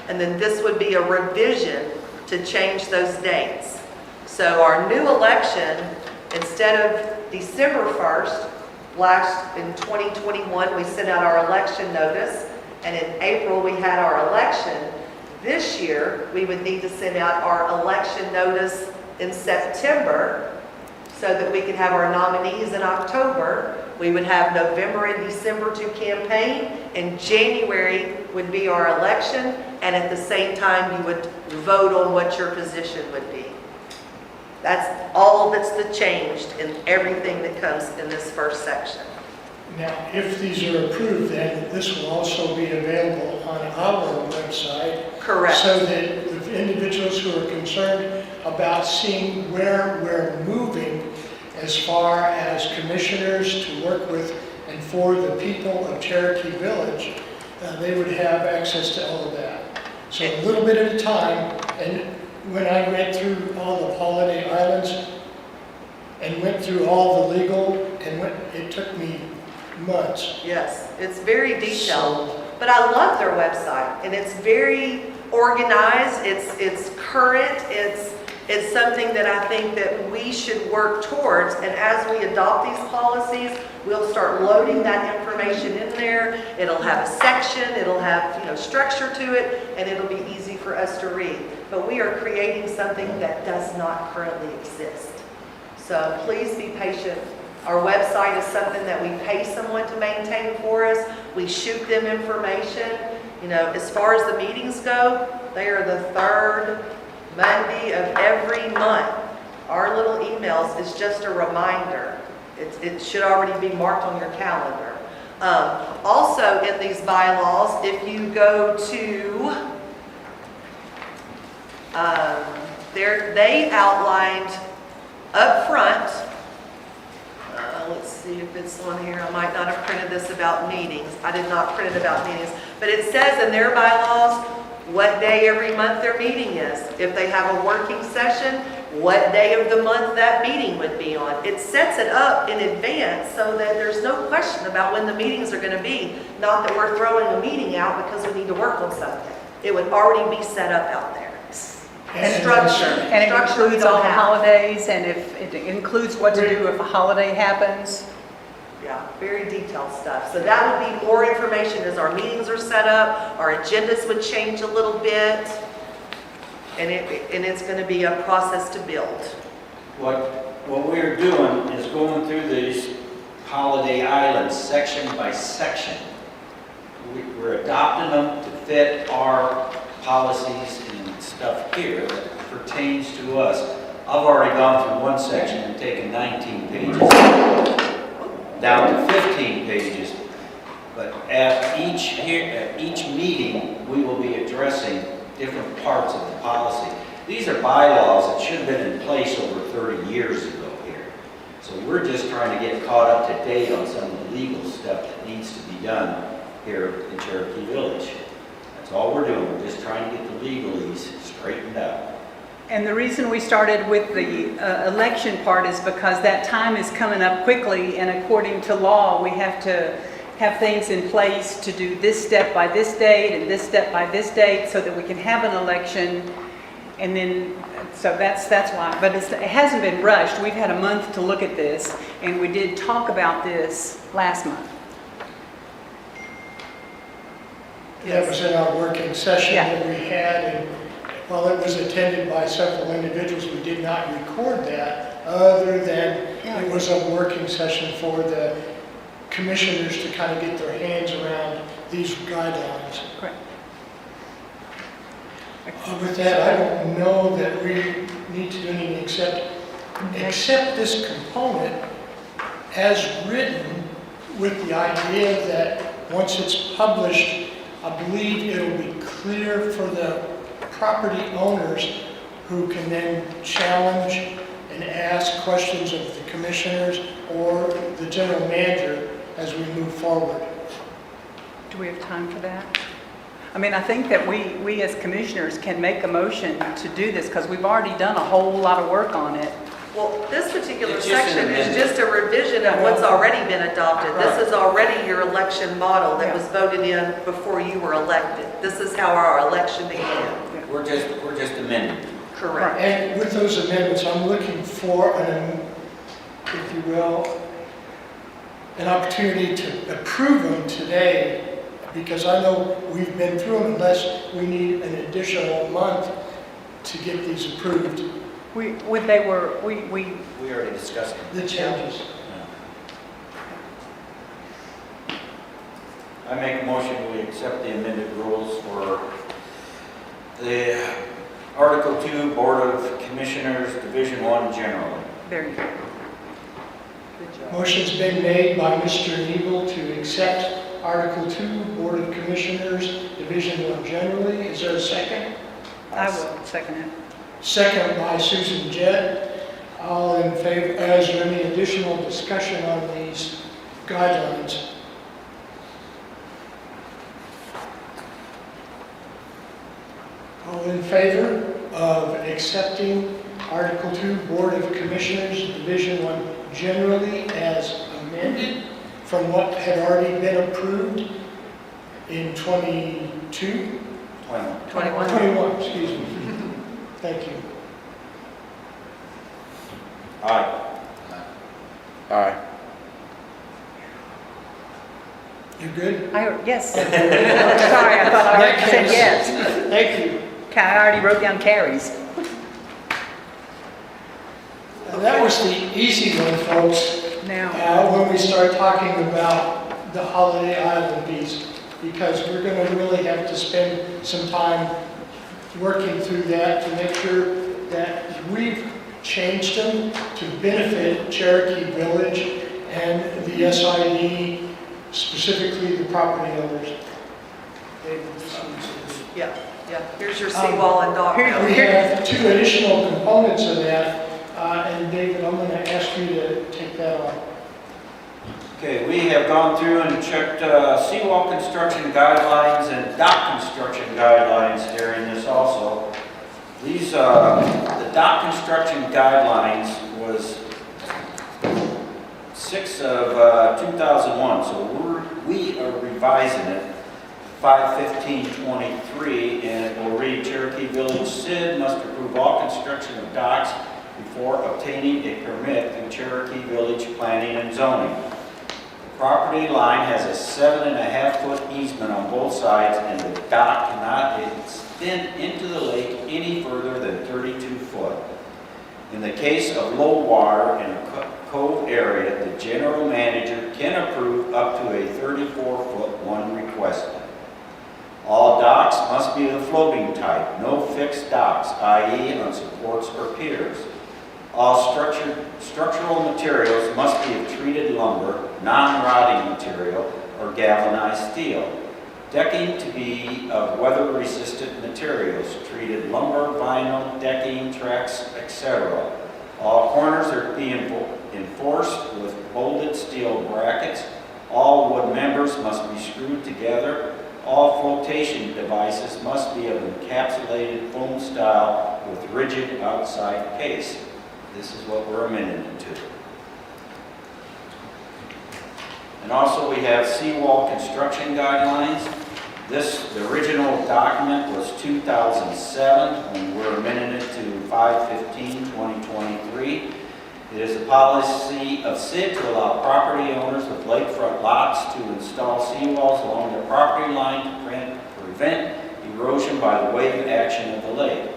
and then this would be a revision to change those dates. So our new election, instead of December 1st, last in 2021, we sent out our election notice, and in April we had our election. This year, we would need to send out our election notice in September so that we could have our nominees in October. We would have November and December to campaign, and January would be our election, and at the same time you would vote on what your position would be. That's all that's changed in everything that comes in this first section. Now, if these are approved, then this will also be available on our website. Correct. So that the individuals who are concerned about seeing where we're moving as far as commissioners to work with and for the people of Cherokee Village, they would have access to all of that. So a little bit at a time, and when I read through all the Holiday Islands and went through all the legal, it took me months. Yes, it's very detailed, but I love their website, and it's very organized, it's current, it's something that I think that we should work towards, and as we adopt these policies, we'll start loading that information in there. It'll have a section, it'll have, structure to it, and it'll be easy for us to read. But we are creating something that does not currently exist. So please be patient. Our website is something that we pay someone to maintain for us. We shoot them information. As far as the meetings go, they are the 3rd Monday of every month. Our little emails is just a reminder. It should already be marked on your calendar. Also, in these bylaws, if you go to, they outlined up front, let's see if it's on here, I might not have printed this about meetings. I did not print it about meetings, but it says in their bylaws what day every month their meeting is. If they have a working session, what day of the month that meeting would be on. It sets it up in advance so that there's no question about when the meetings are going to be. Not that we're throwing a meeting out because we need to work on something. It would already be set up out there. Structure. And it Structure we includes don't all the have. holidays, and if it includes what to do if a holiday happens. Yeah, very detailed stuff. So that would be more information as our meetings are set up, our agendas would change a little bit, and it's going to be a process to build. What we're doing is going through these holiday islands section by section. We're adopting them to fit our policies and stuff here that pertains to us. I've already gone through one section and taken 19 pages, down to 15 pages. But at each meeting, we will be addressing different parts of the policy. These are bylaws that should have been in place over 30 years ago here. So we're just trying to get caught up to date on some of the legal stuff that needs to be done here in Cherokee Village. That's all we're doing. We're just trying to get the legalese straightened out. And the reason we started with the election part is because that time is coming up quickly, and according to law, we have to have things in place to do this step by this date and this step by this date so that we can have an election. And then, so that's why, but it hasn't been rushed. We've had a month to look at this, and we did talk about this last month. That was in our working session Yeah. that we had, and while it was attended by several individuals, we did not record that, other than it was a working session for the commissioners to kind of get their hands around these guidelines. Correct. With that, I don't know that we need to do anything except this component as written, with the idea that once it's published, I believe it'll be clear for the property owners who can then challenge and ask questions of the commissioners or the general manager as we move forward. Do we have time for that? I mean, I think that we as commissioners can make a motion to do this because we've already done a whole lot of work on it. Well, this particular It's just an section is amendment. just a revision of what's already been adopted. This is already your election model that was voted in before you were elected. This is how our election began. We're just amending. Correct. And with those amendments, I'm looking for if you will, an opportunity to approve them today, because I know we've been through them unless we need an additional month to get these approved. We already discussed it. The changes. I make a motion, we accept the amended rules for the Article 2 Board of Commissioners, Division 1 generally. very good. Motion's been made by Mr. Nebel to accept Article 2, Board of Commissioners, Division 1 generally. Is there a second? I will second it. Second by Susan Jett. All in favor. Is there any additional discussion on these guidelines? All in favor of accepting Article 2, Board of Commissioners, Division 1 generally as amended from what had already been approved in 22? 21. 21, excuse me. Thank you. Aye. Aye. You good? Yes. Sorry, I thought I already said yes. Thank you. I already wrote down carries. That was the easy one, folks. Now, When we start talking about the holiday island piece, because we're going to really have to spend some time working through that to make sure that we've changed them to benefit Cherokee Village and the SID specifically the property owners. Yeah, here's your seawall and dock We now. have two additional components of that, and David, I'm going to ask you to take that on. Okay, we have gone through and checked seawall construction guidelines and dock construction guidelines here in this also. These, the dock construction guidelines was 6 of 2001, so we are revising it 5/15/23, and it will read, Cherokee Village SID must approve all construction of docks before obtaining a permit through Cherokee Village Planning and Zoning. The property line has a 7.5-foot easement on both sides, and the dock cannot extend into the lake any further than 32 foot. In the case of low water in a cove area, the general manager can approve up to a 34-foot one requested. All docks must be the floating type, no fixed docks, i.e. on supports or piers. All structural materials must be of treated lumber, non-rotting material, or galvanized steel. Decking to be of weather-resistant materials, treated lumber, vinyl, decking, tracks, etc. All corners are to be enforced with bolted steel brackets. All wood members must be screwed together. All flotation devices must be of encapsulated foam style with rigid outside case. This is what we're amending it to. And also we have seawall construction guidelines. The original document was 2007, and we're amending it to 5/15/2023. It is the policy of SID to allow property owners with lakefront lots to install seawalls along their property line to prevent erosion by the wave action of the lake.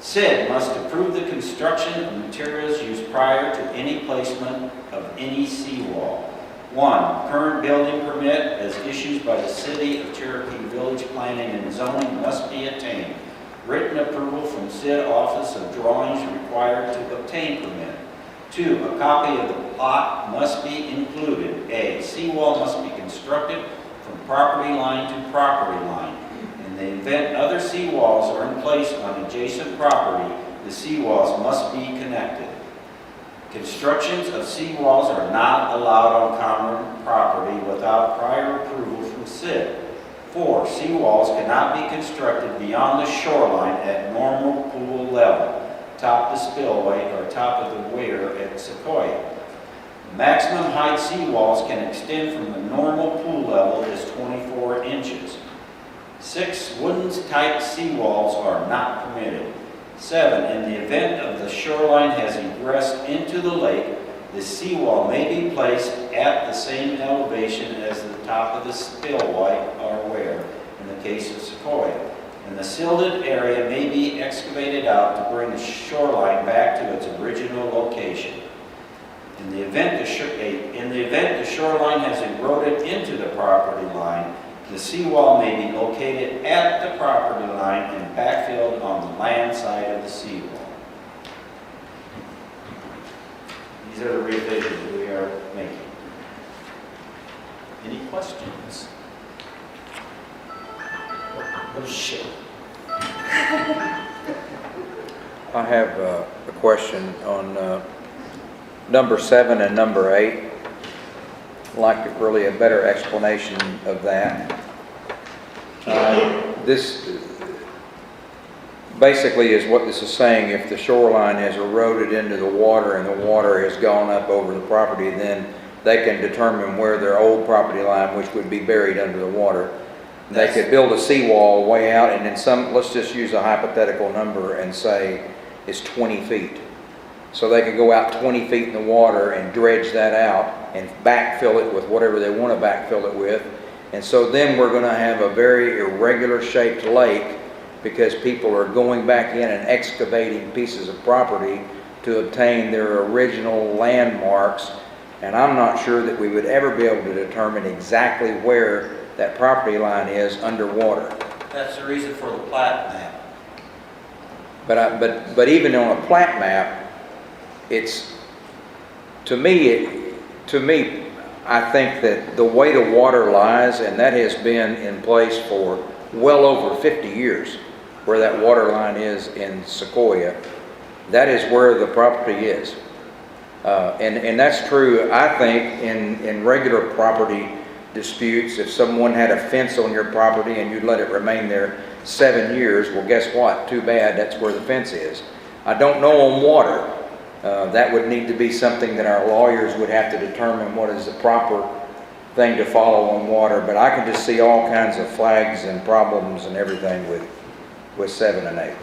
SID must approve the construction of materials used prior to any placement of any seawall. 1. Current building permit as issued by the City of Cherokee Village Planning and Zoning must be obtained. Written approval from SID Office of Drawings required to obtain permit. 2. A copy of the plot must be included. A. Seawall must be constructed from property line to property line. In the event other seawalls are in place on adjacent property, the seawalls must be connected. Constructions of seawalls are not allowed on common property without prior approval from SID. 4. Seawalls cannot be constructed beyond the shoreline at normal pool level, top the spillway or top of the weir at Sequoia. Maximum height seawalls can extend from the normal pool level is 24 inches. 6. Wooden type seawalls are not permitted. 7. In the event of the shoreline has egressed into the lake, the seawall may be placed at the same elevation as the top of the spillway or weir in the case of Sequoia. And the silted area may be excavated out to bring the shoreline back to its original location. In the event the shoreline has eroded into the property line, the seawall may be located at the property line and backfilled on the land side of the seawall. These are the revisions we are making. Any questions? Oh, shit. I have a question on number 7 and number 8. I'd like really a better explanation of that. This basically is what this is saying. If the shoreline has eroded into the water and the water has gone up over the property, then they can determine where their old property line, which would be buried under the water. They could build a seawall way out, and then let's just use a hypothetical number and say it's 20 feet. So they could go out 20 feet in the water and dredge that out and backfill it with whatever they want to backfill it with. And so then we're going to have a very irregular shaped lake because people are going back in and excavating pieces of property to obtain their original landmarks. And I'm not sure that we would ever be able to determine exactly where that property line is underwater. That's the reason for the plat map. But even on a plat map, it's to me I think that the way the water lies, and that has been in place for well over 50 years, where that water line is in Sequoia, that is where the property is. And that's true, I think, in regular property disputes. If someone had a fence on your property and you'd let it remain there 7 years, well, guess what? Too bad, that's where the fence is. I don't know on water. That would need to be something that our lawyers would have to determine what is the proper thing to follow on water. But I can just see all kinds of flags and problems and everything with 7 and 8.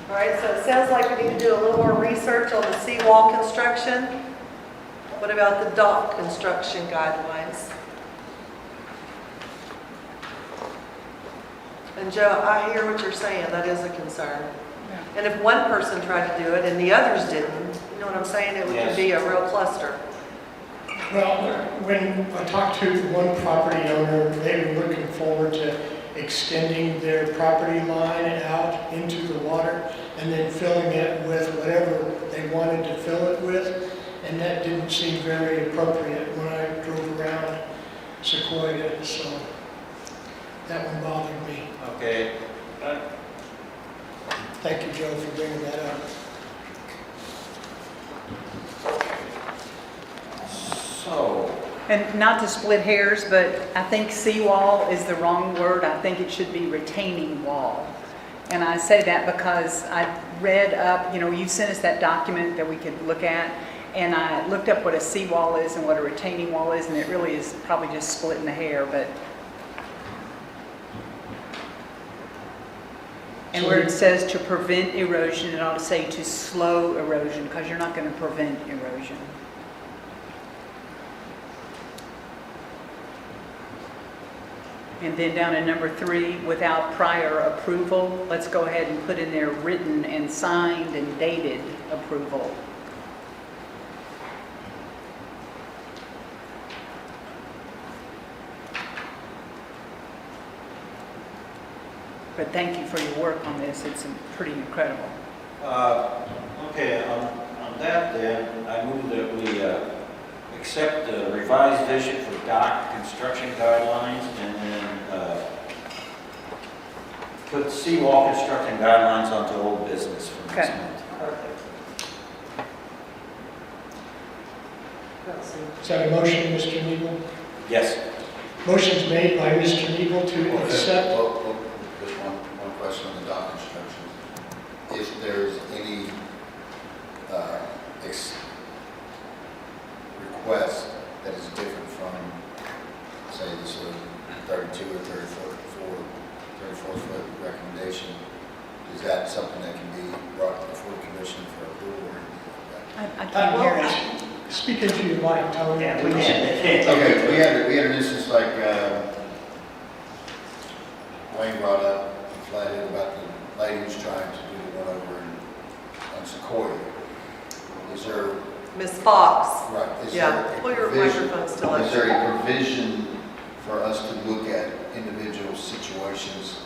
All right, so it sounds like we need to do a little more research on the seawall construction. What about the dock construction guidelines? And Joe, I hear what you're saying, that is a concern. And if one person tried to do it and the others didn't, you know what I'm saying, it would be a real cluster. Well, when I talked to one property owner, they were looking forward to extending their property line out into the water and then filling it with whatever they wanted to fill it with. And that didn't seem very appropriate when I drove around Sequoia, so that one bothered me. Okay. Thank you, Joe, for bringing that up. So, And not to split hairs, but I think seawall is the wrong word. I think it should be retaining wall. And I say that because I read up, you sent us that document that we could look at, and I looked up what a seawall is and what a retaining wall is, and it really is probably just splitting the hair, but. And where it says to prevent erosion, it ought to say to slow erosion, because you're not going to prevent erosion. And then down in number 3, without prior approval, let's go ahead and put in there written and signed and dated approval. But thank you for your work on this. It's pretty incredible. okay, on that then, I move that we accept the revised vision for dock construction guidelines and then put seawall construction guidelines onto old business for next Okay. month. Is that a motion, Mr. Neal? Yes. Motion's made by Mr. Neal to accept. Well, just one question on the dock construction. If there's any request that is different from, say, this 32 or 34 foot recommendation, is that something that can be brought before the commission for approval or anything like that? I can't hear it. Speak into your mic, Tony. Yeah, we please. can. Okay, we had an instance like Wayne brought up, flathead about the lady who's trying to do the one over on Sequoia. Is there, Ms. Fox. right, is Yeah, there a pull your provision? microphone still Is up. there a provision for us to look at individual situations?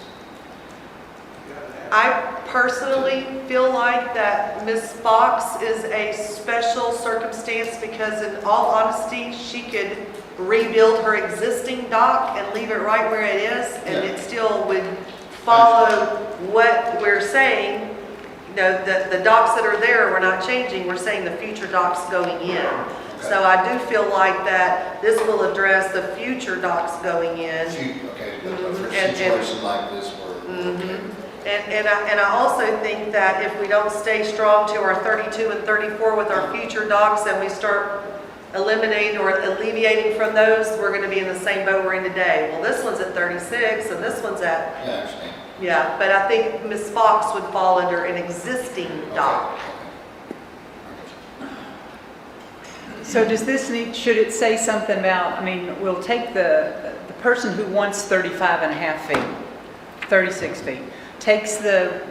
I personally feel like that Ms. Fox is a special circumstance because in all honesty, she could rebuild her existing dock and leave it right where it is, and Yeah. it still would follow what we're saying. The docks that are there, we're not changing, we're saying the future docks going in. So I do feel like that this will address the future docks going in. Okay, but for a And- situation like this where, okay. And I also think that if we don't stay strong to our 32 and 34 with our future docks and we start eliminating or alleviating from those, we're going to be in the same boat we're in today. Well, this one's at 36 and this one's at, Yeah, I understand. yeah, but I think Ms. Fox would fall under an existing dock. So does this should it say something about, we'll take the person who wants 35 and a half feet, 36 feet, takes the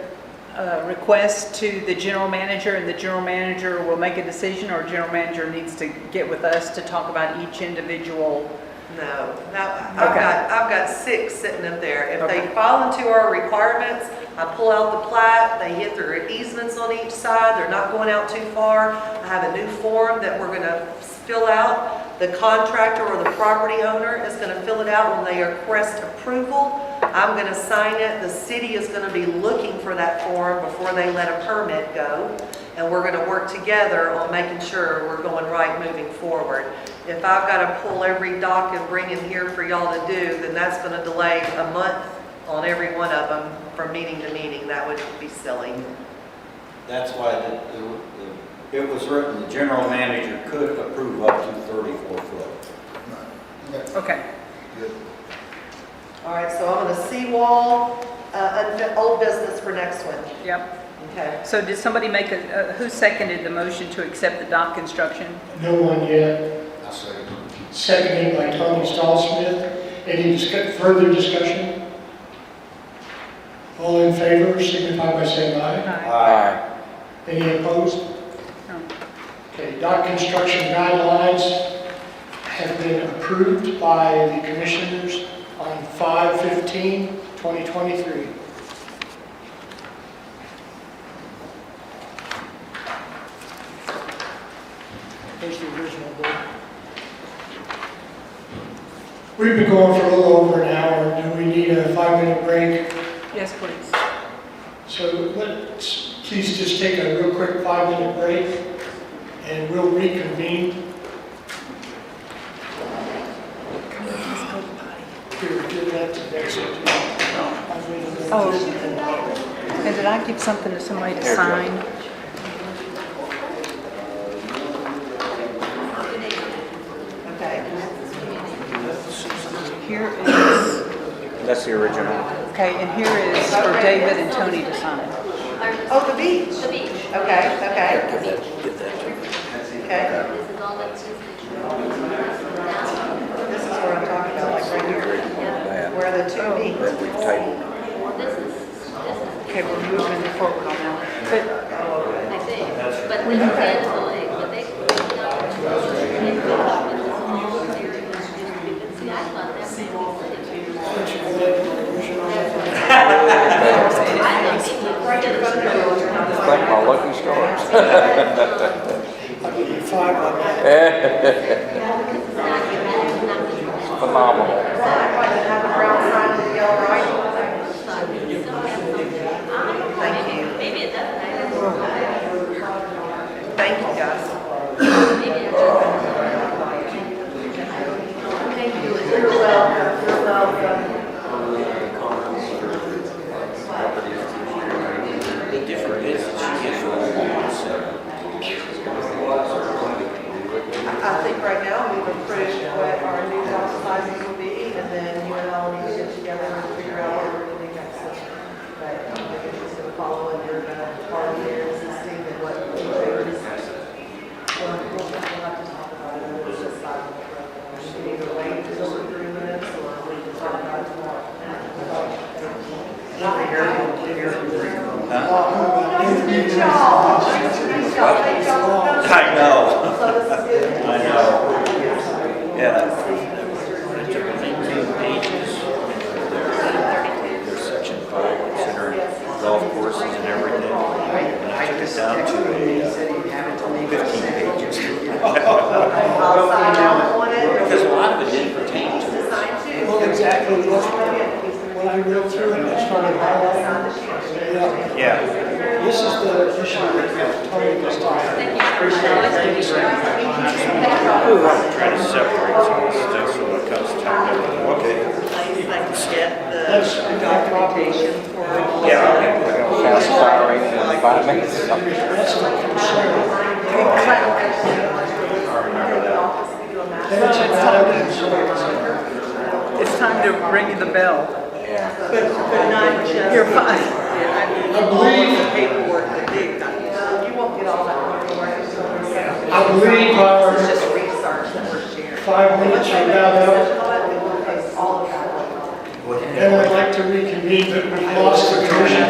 request to the general manager, and the general manager will make a decision, or general manager needs to get with us to talk about each individual No, Okay. I've got 6 sitting up there. If they fall into our requirements, I pull out the plat, they hit their easements on each side, they're not going out too far. I have a new form that we're gonna fill out. The contractor or the property owner is gonna fill it out when they request approval. I'm gonna sign it. The city is gonna be looking for that form before they let a permit go. And we're gonna work together on making sure we're going right moving forward. If I've got to pull every dock and bring in here for y'all to do, then that's going to delay a month on every one of them from meeting to meeting. That would be silly. That's why it was written, the general manager could approve up to 34 foot. Okay, Okay. good. All right, so I'm going to seawall, old business for next one. Yep. Okay. So did somebody make who seconded the motion to accept the dock construction? No one yet. I'll second. Seconded by Tony Stahlsmith. Any further discussion? All in favor, signify by saying aye. Aye. Any opposed? No. Okay, dock construction guidelines have been approved by the commissioners on 5/15/2023. Here's the original book. We've been going for a little over an hour. Do we need a 5-minute break? Yes, please. So let's please just take a real quick 5-minute break and we'll reconvene. Here, give that to Betsy. Oh, and did I give something to somebody to sign? Okay. Here is, That's the original. okay, and here is for David and Tony to sign. Oh, the beach. The beach. Okay, okay, Give that to me. okay. This is all that's just. This is what I'm talking about, like right here, That where the 2 meet. that we've tabled. This is, Okay, we're moving forward on that. But I think, but this is the end of the lake, but they. See, I thought that may Thank my lucky stars. I'll give you 5 on that. Phenomenal. Have the brown sign and the yellow writing. Thank you. Maybe it does. Thank you, guys. Maybe it does. You're welcome, you're welcome. The different bids that she gets for all I think right now we've approved what our new house sizes will be, and then you and I will need to get together and figure out what we're going to do next time. But I think it's just going to follow under the party here existing and what we do. We'll have to talk about it. It's just like, we can either wait until the 3 minutes or we can talk about it tomorrow. Good job. Good job. Thank y'all. I know. So this is good. I know. Yeah. It took 19 pages. Their section 5, considering golf courses and everything. And I took it down to 15 pages. I'll sign off on it. Because a lot of it didn't pertain to us. Well, exactly, when I read through it, I started highlighting. Yeah. Yeah. This is the issue that Tony was talking about. Try to separate some of the stuff so it comes together. Okay. That's Documentation for. Yeah, okay. Fast firing in 5 minutes. That's the concern. Then it's about it's time to ring the bell. Yeah. But not just. You're fine. I believe, Paperwork, the big thing. You won't get all that paperwork. I believe our It's just research that we're sharing. 5 minutes are about up. We'll post all of that. And I'd like to reconvene, but we lost the commission.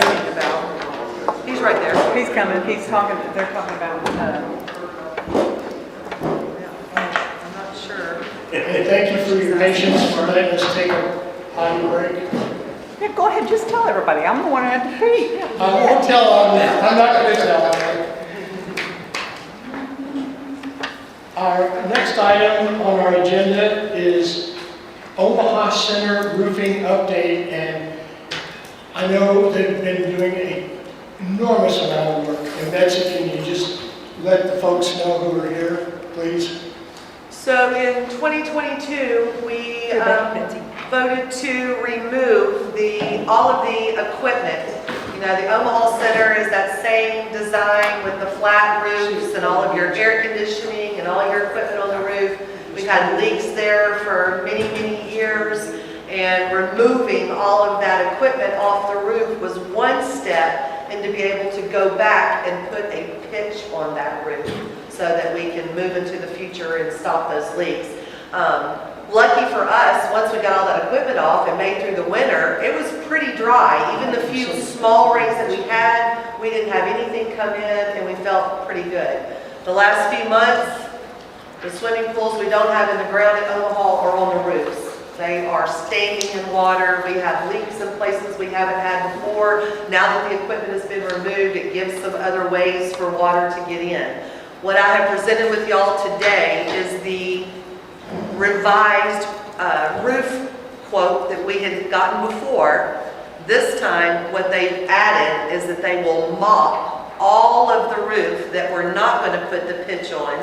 He's right there. He's coming, he's talking, they're talking about, I'm not sure. And thank you for your patience for letting us take a potty break. Yeah, go ahead, just tell everybody. I'm the one who had to pee. I won't tell on that. I'm not going to tell on that. Our next item on our agenda is Omaha Center roofing update, and I know they've been doing an enormous amount of work. And Betsy, can you just let the folks know who are here, please? So in 2022, we voted to remove all of the equipment. You know, the Omaha Center is that same design with the flat roofs and all of your air conditioning and all your equipment on the roof. We've had leaks there for many, many years, and removing all of that equipment off the roof was one step into be able to go back and put a pitch on that roof so that we can move into the future and stop those leaks. Lucky for us, once we got all that equipment off and made through the winter, it was pretty dry. Even the few small rains that we had, we didn't have anything come in, and we felt pretty good. The last few months, the swimming pools we don't have in the ground at Omaha are on the roofs. They are standing in water. We have leaks in places we haven't had before. Now that the equipment has been removed, it gives some other ways for water to get in. What I have presented with y'all today is the revised roof quote that we had gotten before. This time, what they've added is that they will mop all of the roof that we're not going to put the pitch on.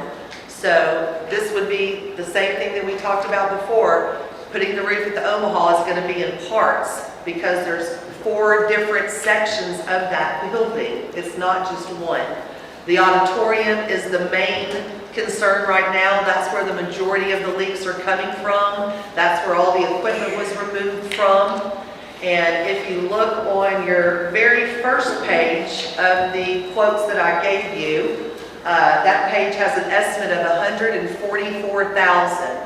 So this would be the same thing that we talked about before. Putting the roof at the Omaha is going to be in parts because there's 4 different sections of that building. It's not just one. The auditorium is the main concern right now. That's where the majority of the leaks are coming from. That's where all the equipment was removed from. And if you look on your very first page of the quotes that I gave you, that page has an estimate of $144,000.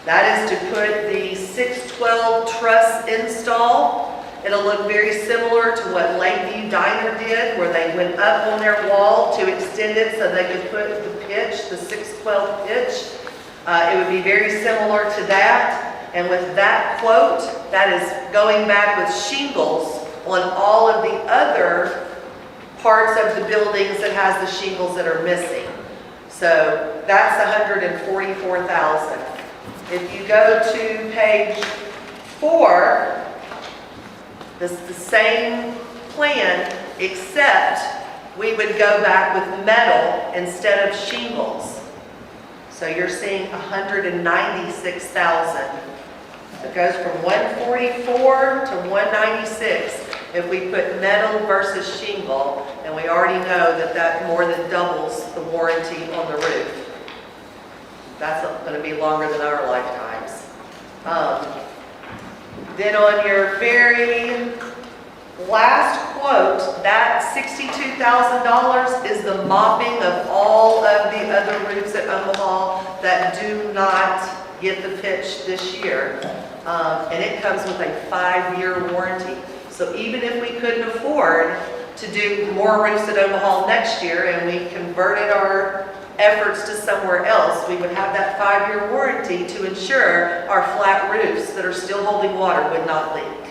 That is to put the 612 truss install. It'll look very similar to what Lakeview Diner did, where they went up on their wall to extend it so they could put the pitch, the 612 pitch. It would be very similar to that. And with that quote, that is going back with shingles on all of the other parts of the buildings that has the shingles that are missing. So that's $144,000. If you go to page 4, this is the same plan, except we would go back with metal instead of shingles. So you're seeing $196,000. It goes from 144 to 196 if we put metal versus shingle, and we already know that that more than doubles the warranty on the roof. That's going to be longer than our lifetimes. Then on your very last quote, that $62,000 is the mopping of all of the other roofs at Omaha that do not get the pitch this year. And it comes with a 5-year warranty. So even if we couldn't afford to do more roofs at Omaha next year and we converted our efforts to somewhere else, we would have that 5-year warranty to ensure our flat roofs that are still holding water would not leak.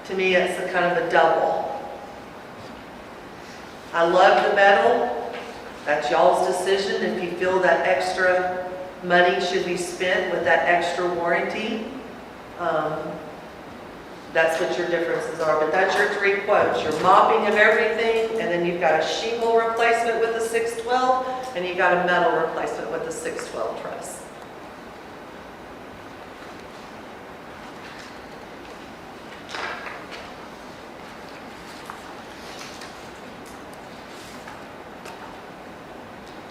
To me, it's a kind of a double. I love the metal. That's y'all's decision if you feel that extra money should be spent with that extra warranty. That's what your differences are, but that's your 3 quotes. Your mopping of everything, and then you've got a shingle replacement with the 612, and you've got a metal replacement with the 612 truss.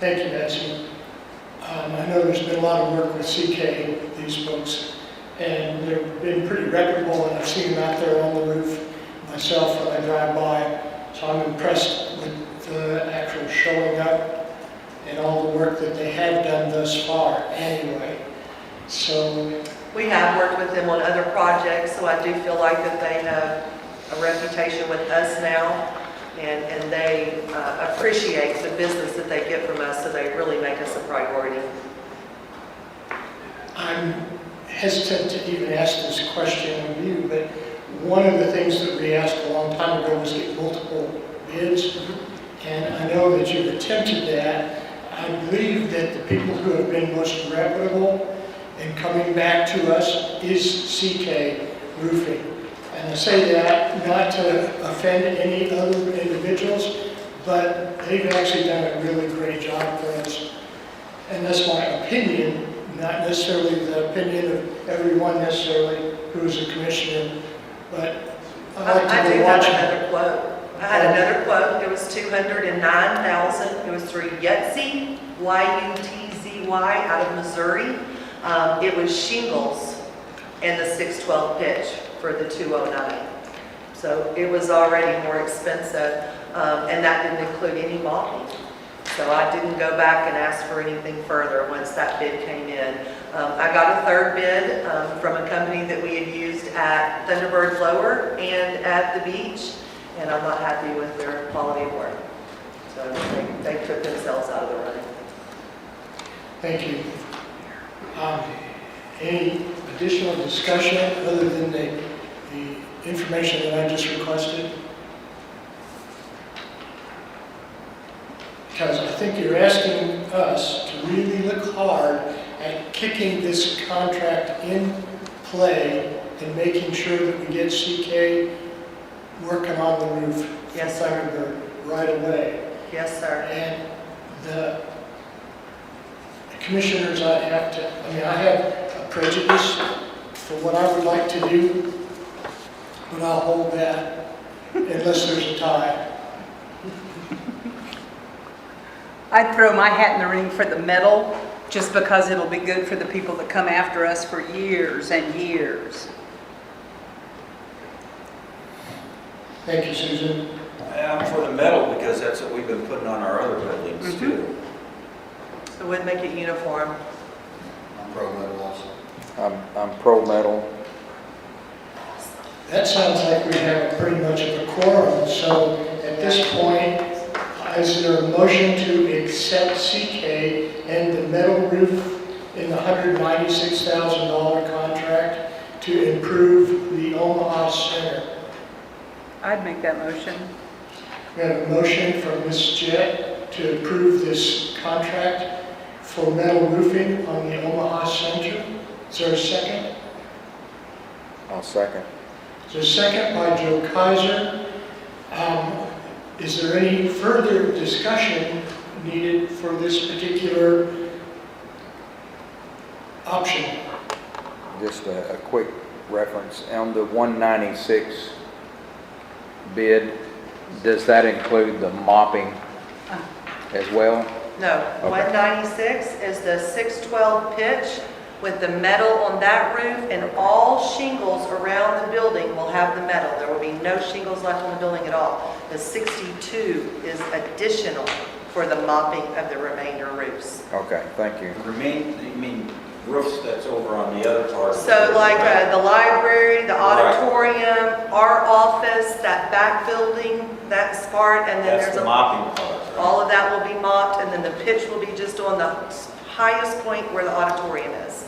Thank you, Betsy. I know there's been a lot of work with CK, these folks, and they've been pretty reputable, and I've seen them out there on the roof myself when I drive by. So I'm impressed with the actual showing up and all the work that they have done thus far anyway. So we have worked with them on other projects, so I do feel like that they have a reputation with us now, and they appreciate the business that they get from us, so they really make us a priority. I'm hesitant to even ask this question of you, but one of the things that we asked a long time ago was get multiple bids. And I know that you've attempted that. I believe that the people who have been most reputable in coming back to us is CK Roofing. And I say that not to offend any other individuals, but they've actually done a really great job for us. And that's my opinion, not necessarily the opinion of everyone necessarily who is a commissioner, but I like I to do be have watching. another quote. I had another quote, it was $209,000. It was through Yutzy, Y-U-T-Z-Y, out of Missouri. It was shingles and the 612 pitch for the 209. So it was already more expensive, and that didn't include any mopping. So I didn't go back and ask for anything further once that bid came in. I got a third bid from a company that we had used at Thunderbird Blower and at the beach, and I'm not happy with their quality of work. So they took themselves out of the running. Thank you. Any additional discussion other than the information that I just requested? Because I think you're asking us to really look hard at kicking this contract in play and making sure that we get CK working on the roof. Yes, for sir. Thunderbird right away. Yes, sir. And the commissioners, I have a prejudice for what I would like to do, but I'll hold that unless there's a tie. I'd throw my hat in the ring for the metal, just because it'll be good for the people that come after us for years and years. Thank you, Susan. I'm for the metal because that's what we've been putting on our other buildings too. It would make it uniform. I'm pro metal also. I'm pro metal. That sounds like we have pretty much of a quorum, so at this point, is there a motion to accept CK and the metal roof in the $196,000 contract to improve the Omaha Center? I'd make that motion. We have a motion from Ms. Jett to approve this contract for metal roofing on the Omaha Center. Is there a second? I'll second. Is there a second by Joe Kaiser? Is there any further discussion needed for this particular option? Just a quick reference. On the 196 bid, does that include the mopping as well? No, Okay. 196 is the 612 pitch with the metal on that roof, and all shingles around the building will have the metal. There will be no shingles left on the building at all. The 62 is additional for the mopping of the remainder roofs. Okay, thank you. You mean roofs that's over on the other part? So like the library, the auditorium, our office, that back building, that's part, and then That's there's the a, mopping part, right? all of that will be mopped, and then the pitch will be just on the highest point where the auditorium is.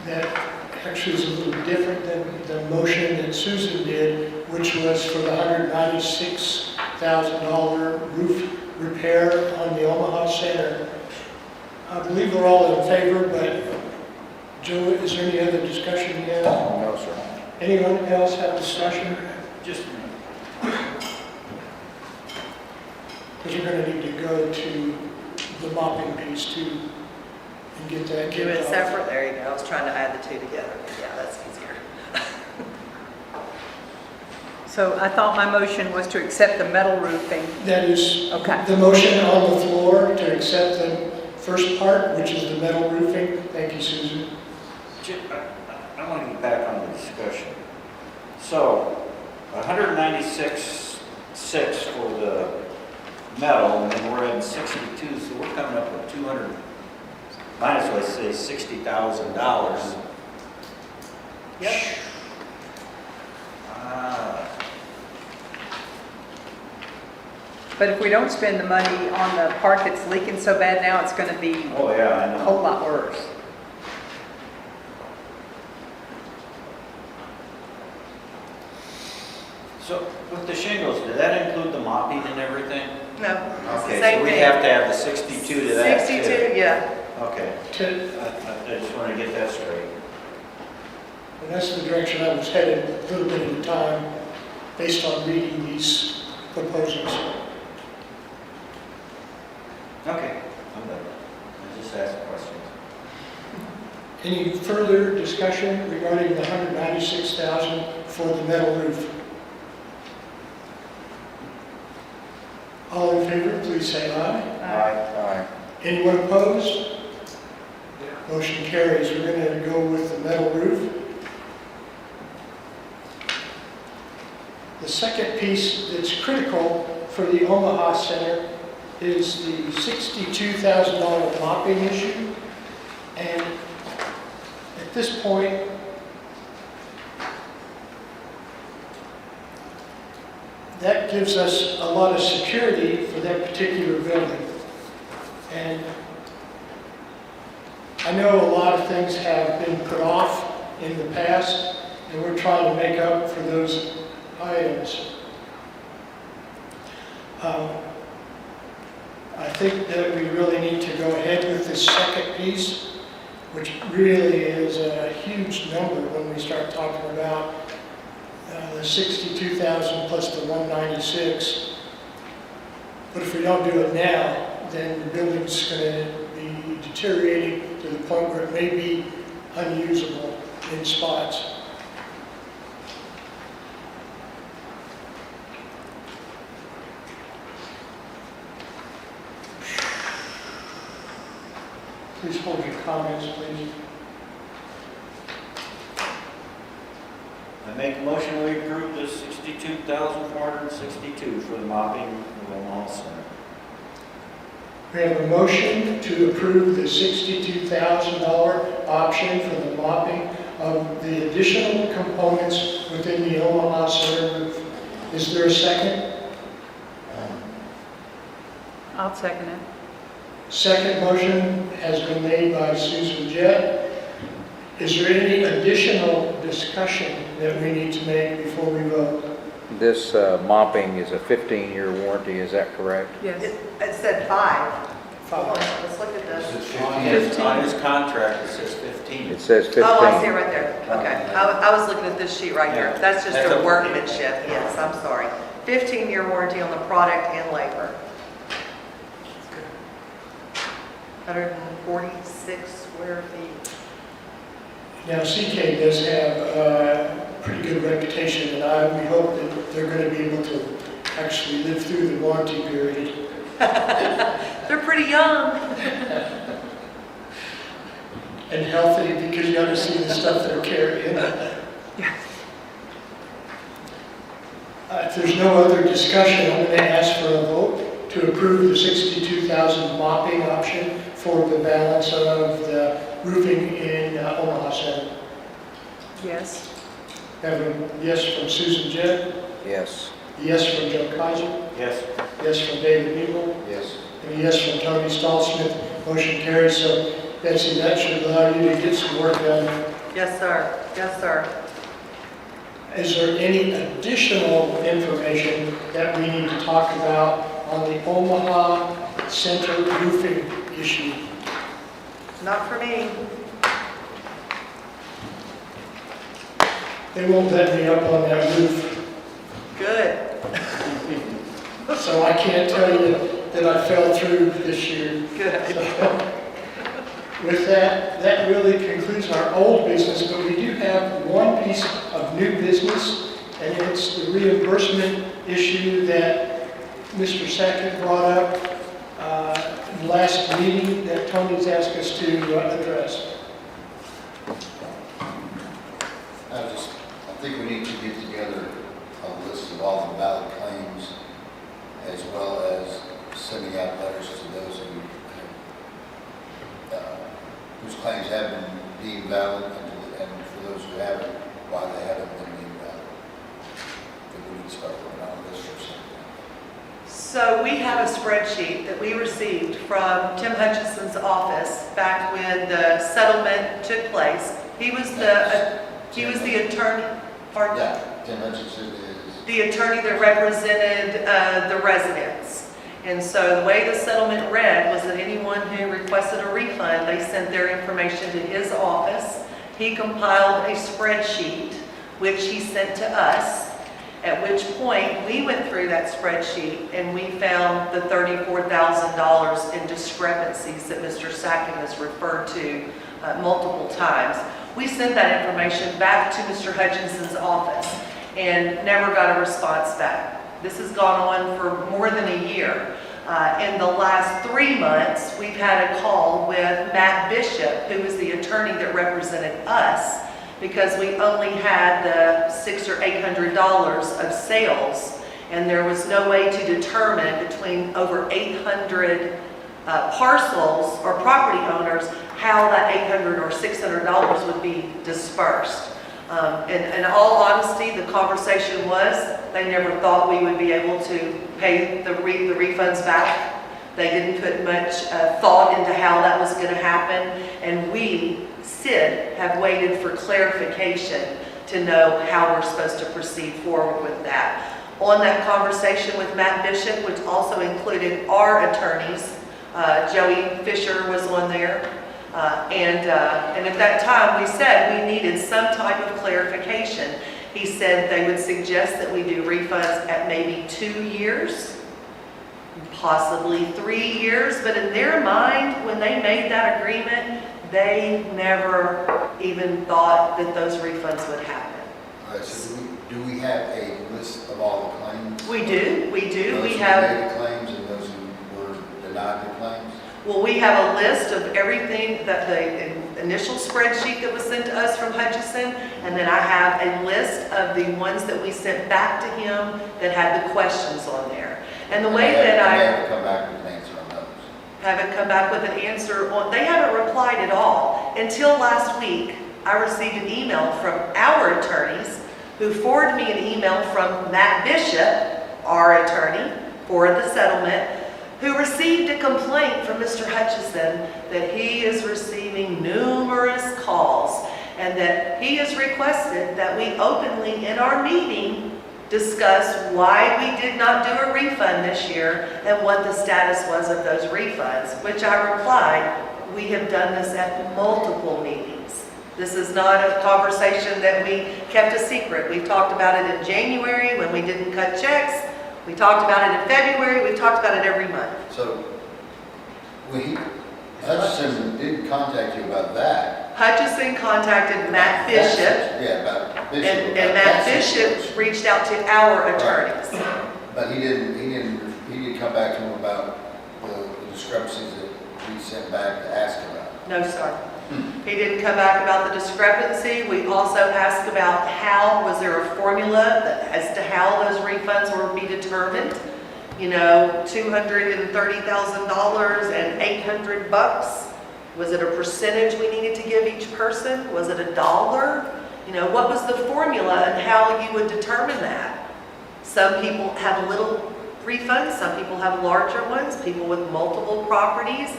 That actually is a little different than the motion that Susan did, which was for the $196,000 roof repair on the Omaha Center. I believe we're all in favor, but Joe, is there any other discussion yet? No, sir. Anyone else have discussion? Just Because we're going to need to go to the mopping piece too and get that Do kicked it off. separate, there you go. I was trying to add the two together. Yeah, that's easier. So I thought my motion was to accept the metal roofing. That is Okay. the motion on the floor to accept the first part, which is the metal roofing. Thank you, Susan. I want to get back on the discussion. So, 196.6 for the metal, and then we're at 62, so we're coming up with 200, might as well say $60,000. Yep. But if we don't spend the money on the part that's leaking so bad now, it's going to be Oh, yeah, I a know. whole lot worse. So with the shingles, did that include the mopping and everything? No, it's the Okay, same so we thing. have to add the 62 to that too. 62, yeah. Okay, I just want to get that straight. And that's the direction I was headed a little bit at a time, based on reading these proposals. Okay, I'm done. I just asked questions. Any further discussion regarding the $196,000 for the metal roof? All in favor, please say aye. Aye. Anyone opposed? Motion carries. We're going to go with the metal roof. The second piece that's critical for the Omaha Center is the $62,000 mopping issue. And at this point, that gives us a lot of security for that particular building. And I know a lot of things have been put off in the past, and we're trying to make up for those items. I think that we really need to go ahead with this second piece, which really is a huge number when we start talking about the 62,000 plus the 196. But if we don't do it now, then the building's going to be deteriorating to the point where it may be unusable in spots. Please hold your comments, please. I make a motion we approve the $62,462 for the mopping of Omaha Center. We have a motion to approve the $62,000 option for the mopping of the additional components within the Omaha Center roof. Is there a second? I'll second it. Second motion has been made by Susan Jett. Is there any additional discussion that we need to make before we vote? This mopping is a 15-year warranty, is that correct? Yes. It said 5. Hold on, let's look at This this. is 15. On his contract, it says 15. It says 15. Oh, I see it right there. Okay, I was looking at this sheet right here. That's just That's a okay. workmanship, yes, I'm sorry. 15-year warranty on the product and labor. 146 square feet. Now, CK does have a pretty good reputation, and we hope that they're going to be able to actually live through the warranty period. They're pretty young. And healthy, because you ought to see the stuff they're carrying. If there's no other discussion, I'm going to ask for a vote to approve the $62,000 mopping option for the balance of the roofing in Omaha Center. Yes. Have a yes from Susan Jett, Yes. a yes from Joe Kaiser, Yes. yes from David Eagle, Yes. and a yes from Tony Stahlsmith. Motion carries. So Betsy, that should allow you to get some work done. Yes, sir. Yes, sir. Is there any additional information that we need to talk about on the Omaha Center roofing issue? Not for me. They won't let me up on that roof, Good. so I can't tell you that I fell through this year. Good. So, with that, that really concludes our old business, but we do have one piece of new business, and it's the reimbursement issue that Mr. Sackett brought up in the last meeting that Tony's asked us to address. I think we need to get together a list of all the valid claims, as well as sending out letters to those whose claims have been deemed valid, and for those who haven't, why they haven't been deemed valid. I think we need to start working on this or something. So we have a spreadsheet that we received from Tim Hutchison's office back when the settlement took place. He was the attorney, pardon? Yeah, Tim Hutchinson is, The attorney that represented the residents. And so the way the settlement read was that anyone who requested a refund, they sent their information to his office. He compiled a spreadsheet, which he sent to us, at which point we went through that spreadsheet and we found the $34,000 in discrepancies that Mr. Sackett has referred to multiple times. We sent that information back to Mr. Hutchinson's office and never got a response back. This has gone on for more than a year. In the last 3 months, we've had a call with Matt Bishop, who is the attorney that represented us, because we only had the $600 or $800 of sales, and there was no way to determine between over 800 parcels or property owners how that $800 or $600 would be dispersed. In all honesty, the conversation was they never thought we would be able to pay the refunds back. They didn't put much thought into how that was going to happen, and we, SID, have waited for clarification to know how we're supposed to proceed forward with that. On that conversation with Matt Bishop, which also included our attorneys, Joey Fisher was on there, and at that time we said we needed some type of clarification. He said they would suggest that we do refunds at maybe 2 years, possibly 3 years, but in their mind, when they made that agreement, they never even thought that those refunds would happen. all right, so do we have a list of all the claims? We do. Those We who have, made the claims and those who were denied the claims? well, we have a list of everything that the initial spreadsheet that was sent to us from Hutchison, and then I have a list of the ones that we sent back to him that had the questions on there. And the way that They haven't come back with an answer on those. haven't come back with an answer on, they haven't replied at all. Until last week, I received an email from our attorneys who forwarded me an email from Matt Bishop, our attorney for the settlement, who received a complaint from Mr. Hutchison that he is receiving numerous calls and that he has requested that we openly in our meeting discuss why we did not do a refund this year and what the status was of those refunds, which I replied, we have done this at multiple meetings. This is not a conversation that we kept a secret. We've talked about it in January when we didn't cut checks. We talked about it in February. We've talked about it every month. So, Hutchison did contact you about that. Hutchison contacted Matt Bishop, Yeah, about Bishop. and about Matt that Bishop situation. reached out to our attorneys. But he didn't come back to him about the discrepancies that we sent back to ask about. No, sir. He didn't come back about the discrepancy. We also asked about was there a formula as to how those refunds were to be determined? You know, $230,000 and $800. Was it a percentage we needed to give each person? Was it $1? You know, what was the formula and how you would determine that? Some people have little refunds, some people have larger ones, people with multiple properties.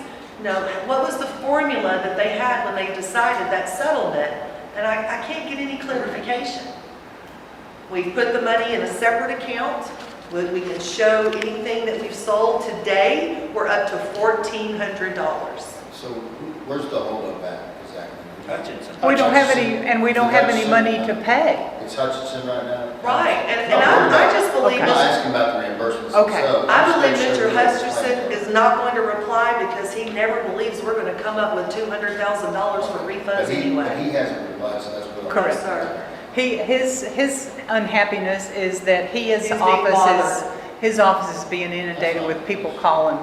No, what was the formula that they had when they decided that settlement? And I can't get any clarification. We put the money in a separate account. We can show anything that we've sold today. We're up to $1,400. So where's the holdup at exactly? Hutchinson. We don't have any, and we don't have any money to pay. It's Hutchinson right now? Right, and I just believe, I'm Okay. asking about the reimbursements Okay. themselves. I Just believe make sure Mr. we're Hutchison explaining. is not going to reply because he never believes we're going to come up with $200,000 for refunds But he anyway. hasn't replied, so that's what I'm. Correct. Sir. His unhappiness is that his He's being office is being inundated with people calling,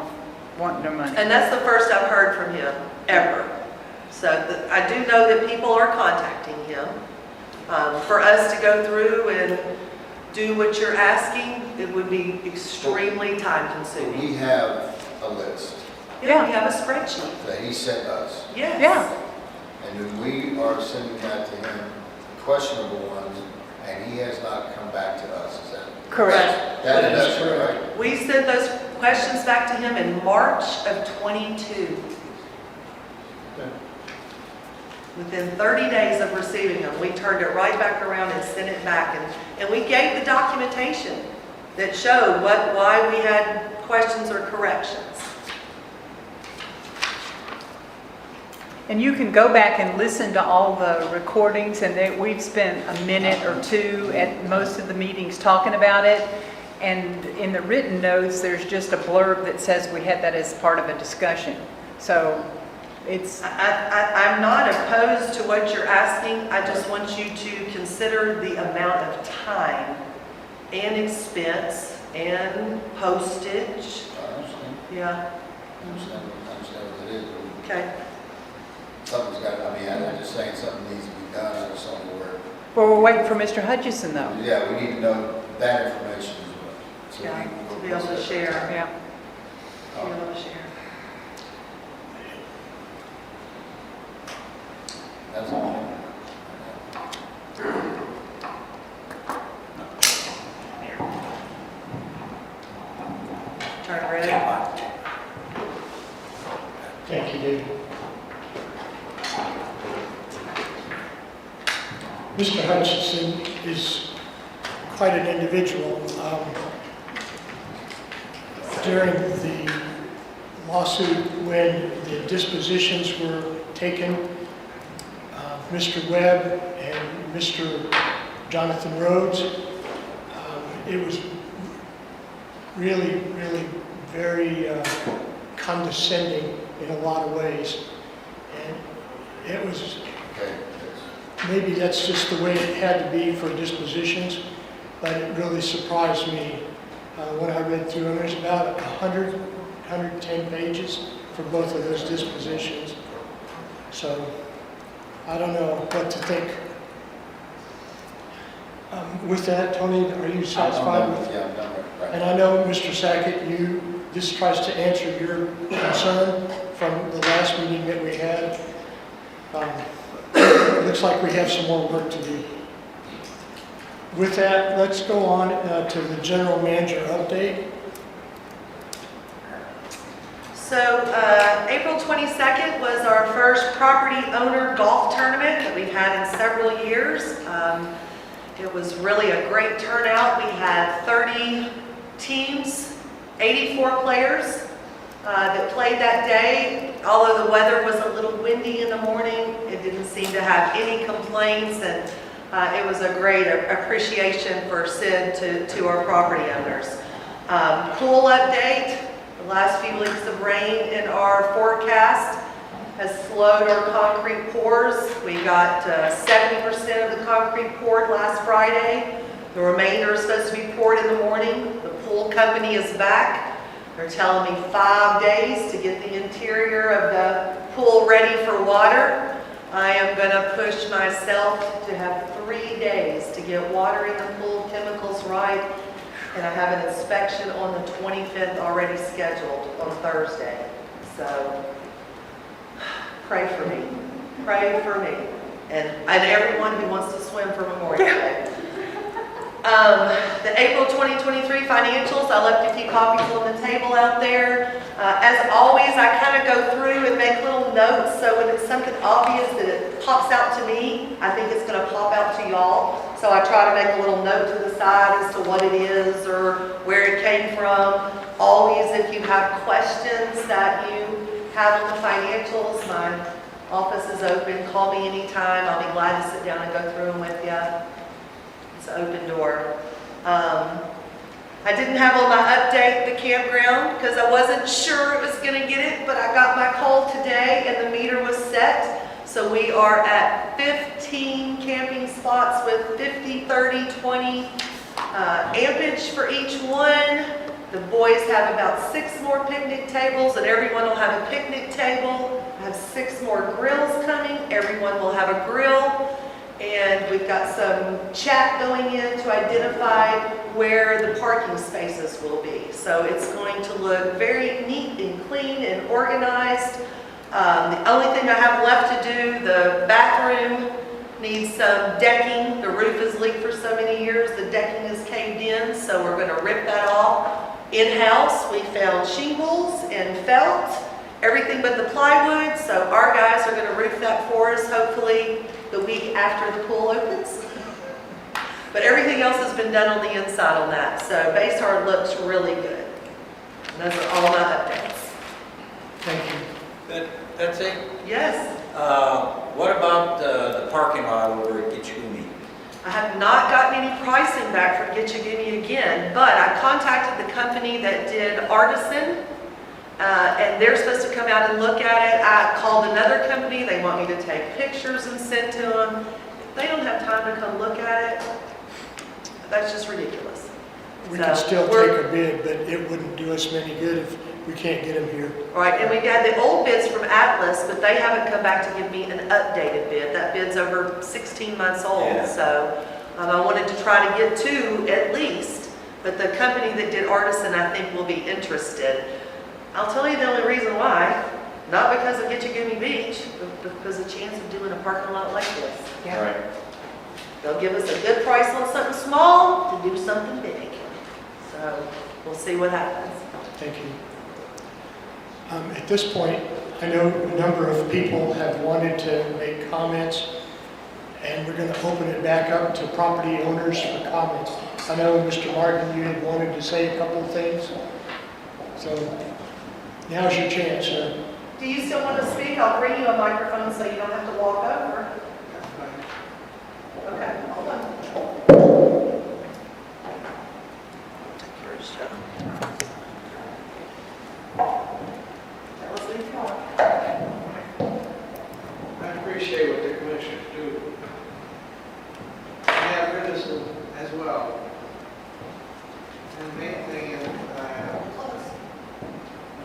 wanting their money. And that's the first I've heard from him, ever. So I do know that people are contacting him. For us to go through and do what you're asking, it would be extremely time consuming. We have a list Yeah, we have a spreadsheet. that he sent us, Yes. Yeah. and then we are sending that to him, questionable ones, and he has not come back to us, is that? Correct. That is correct, right? We sent those questions back to him in March of '22. Within 30 days of receiving them, we turned it right back around and sent it back. And we gave the documentation that showed why we had questions or corrections. And you can go back and listen to all the recordings, and we've spent a minute or two at most of the meetings talking about it. And in the written notes, there's just a blurb that says we had that as part of a discussion. So it's... I'm not opposed to what you're asking. I just want you to consider the amount of time and expense and postage. I understand, Yeah, I understand what it is. okay. Something's got, I mean, I'm just saying something needs to be done, I just don't know where. Well, we're waiting for Mr. Hutchison, though. Yeah, we need to know that information as well. So Yeah, we can to be able to share. Yeah. Be able to share. That's all. Turn red. Thank you, David. Mr. Hutchinson is quite an individual. During the lawsuit, when the dispositions were taken, Mr. Webb and Mr. Jonathan Rhodes, it was really very condescending in a lot of ways. And it was, Okay. maybe that's just the way it had to be for dispositions, but it really surprised me when I read through them. There's about 110 pages for both of those dispositions. So I don't know what to think. With that, Tony, are you satisfied with? Yeah, I'm done with it. And I know, Mr. Sackett, this tries to answer your concern from the last meeting that we had. It looks like we have some more work to do. With that, let's go on to the general manager update. So April 22nd was our first property owner golf tournament that we've had in several years. It was really a great turnout. We had 30 teams, 84 players that played that day. Although the weather was a little windy in the morning, it didn't seem to have any complaints, and it was a great appreciation for SID to our property owners. Pool update. The last few weeks of rain in our forecast has slowed our concrete pours. We got 70% of the concrete poured last Friday. The remainder is supposed to be poured in the morning. The pool company is back. They're telling me 5 days to get the interior of the pool ready for water. I am going to push myself to have 3 days to get water in the pool, chemicals right, and I have an inspection on the 25th already scheduled on Thursday. So pray for me. Pray for me. And everyone who wants to swim for Memorial Day. The April 2023 financials, I left a few copies on the table out there. As always, I kind of go through and make little notes, so when it's something obvious that it pops out to me, I think it's going to pop out to y'all. So I try to make a little note to the side as to what it is or where it came from. Always, if you have questions that you have on the financials, my office is open. Call me anytime. I'll be glad to sit down and go through them with you. It's an open door. I didn't have on my update the campground because I wasn't sure it was going to get it, but I got my call today and the meter was set. So we are at 15 camping spots with 50, 30, 20 ampage for each one. The boys have about 6 more picnic tables and everyone will have a picnic table. I have 6 more grills coming. Everyone will have a grill. And we've got some chat going in to identify where the parking spaces will be. So it's going to look very neat and clean and organized. The only thing I have left to do, the bathroom needs some decking. The roof has leaked for so many years. The decking is caved in, so we're going to rip that off. In-house, we found shingles and felt, everything but the plywood, so our guys are gonna roof that for us, hopefully the week after the pool opens. But everything else has been done on the inside on that, so base hard looks really good. And those are all my updates. Thank you. That's it? Yes, What about the parking lot over at Gitchgumi? I have not gotten any pricing back from Get You Gimme again, but I contacted the company that did Artisan, and they're supposed to come out and look at it. I called another company, they want me to take pictures and send to them. If they don't have time to come look at it, that's just ridiculous. We So, can still we're- take a bid, but it wouldn't do us any good if we can't get them here. All right, and we got the old bids from Atlas, but they haven't come back to give me an updated bid. That bid's over 16 months old, Yeah. so I wanted to try to get two at least, but the company that did Artisan, I think, will be interested. I'll tell you the only reason why, not because of Get You Gimme Beach, but because of the chance of doing a parking lot like this. Yeah. Right. They'll give us a good price on something small to do something big. So we'll see what happens. Thank you. At this point, I know a number of people have wanted to make comments, and we're going to open it back up to property owners for comments. I know, Mr. Martin, you had wanted to say a couple of things, so now's your chance, sir. Do you still want to speak? I'll bring you a microphone so you don't have to walk over. Okay, hold on. Take yours, Joe. Tell us what you thought. I appreciate what the commissioners do. I have criticism as well. And the main thing is,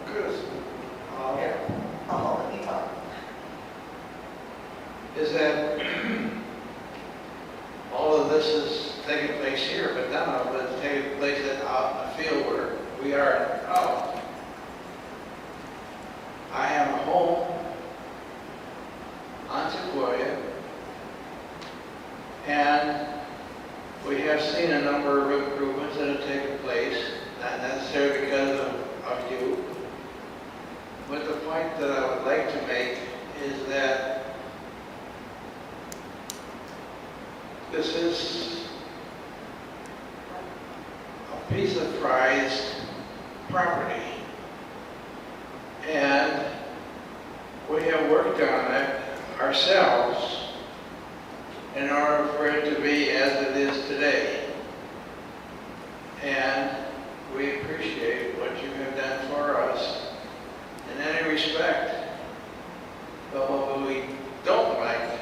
criticism, I'll let you talk. is that all of this is taking place here, but none of it is taking place out in the field where we are out. I have a home on Sequoia, and we have seen a number of improvements that have taken place, not necessarily because of you. But the point that I would like to make is that this is a piece of prized property. And we have worked on it ourselves in order for it to be as it is today. And we appreciate what you have done for us in any respect. But what we don't like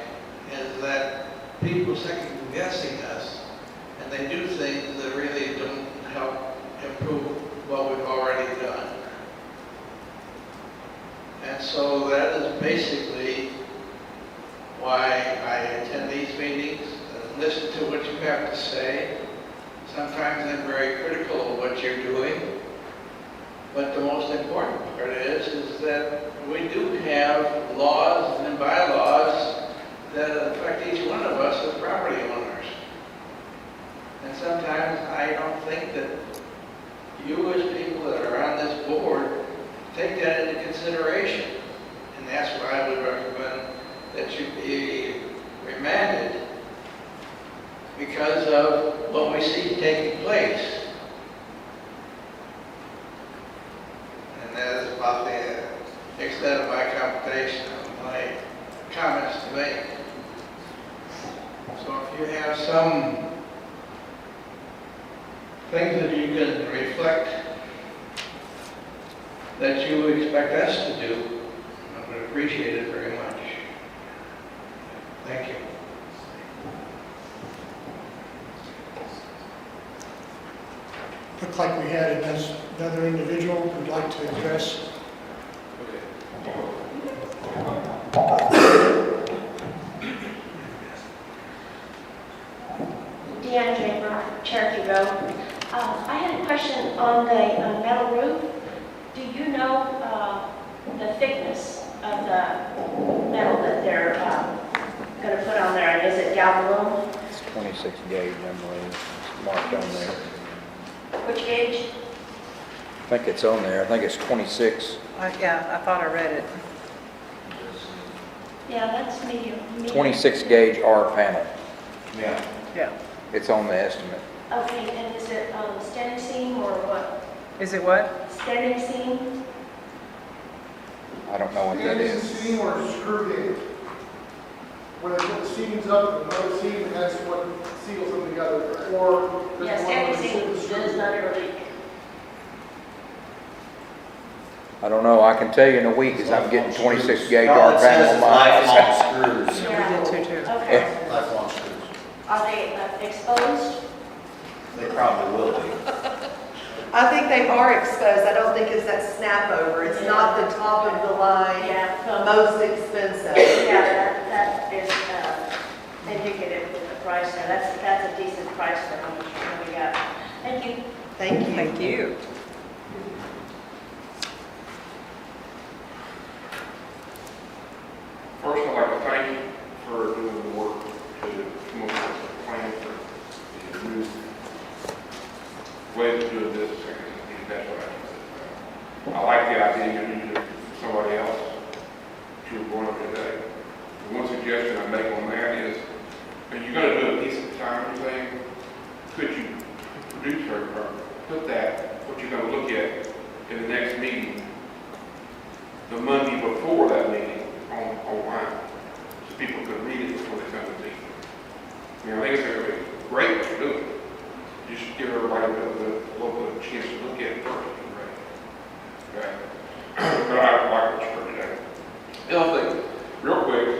is that people second guessing us, and they do things that really don't help improve what we've already done. And so that is basically why I attend these meetings and listen to what you have to say. Sometimes I'm very critical of what you're doing, but the most important part is that we do have laws and bylaws that affect each one of us as property owners. And sometimes I don't think that you as people that are on this board take that into consideration. And that's why I would recommend that you be remanded because of what we see taking place. And that is about the extent of my computation of my comments to make. So if you have some things that you can reflect that you expect us to do, I would appreciate it very much. Thank you. Looked like we had another individual who'd like to address. Deanna Draper, Cherokee Road. I had a question on the metal roof. Do you know the thickness of the metal that they're going to put on there? And is it galvanum? It's 26 gauge, I believe. It's marked on there. Which gauge? think it's on there. I think it's 26, Yeah, I thought I read it. Yeah, that's medium. 26 gauge R panel. Yeah. Yeah. It's on the estimate. Okay, and is it standing seam or what? Is it what? Standing seam? I don't know what that is. Seam or screw in. When they put the seams up, another seam, and that's what seals them together. Or Yeah, there's standing one seam with the does not ever leak. I don't know. I can tell you in a week is I'm getting 26 gauge All R it panel says on is my house. lifelong screws. Yeah, we did too. Okay. Lifelong screws. Are they exposed? They probably will be. I think they are exposed. I don't think it's that snap over. It's not the top of the line, Yeah. most expensive. Yeah, that is indicative of the price there. That's a decent price for how much we got. Thank you. Thank you. Thank you. First, I'd like to thank you for doing the work to come up with a plan for the new way of doing this. I think that's what I like the idea you're using somebody else to go up today. The one suggestion I make on that is, when you're going to do a decent time thing, could you produce or put that, what you're going to look at in the next meeting, the Monday before that meeting, online, so people could read it before they come to the meeting. I think it's a great way to do it. You should give everybody a little chance to look at it first. Right? Okay. But I like what you heard today. The other thing, real quick,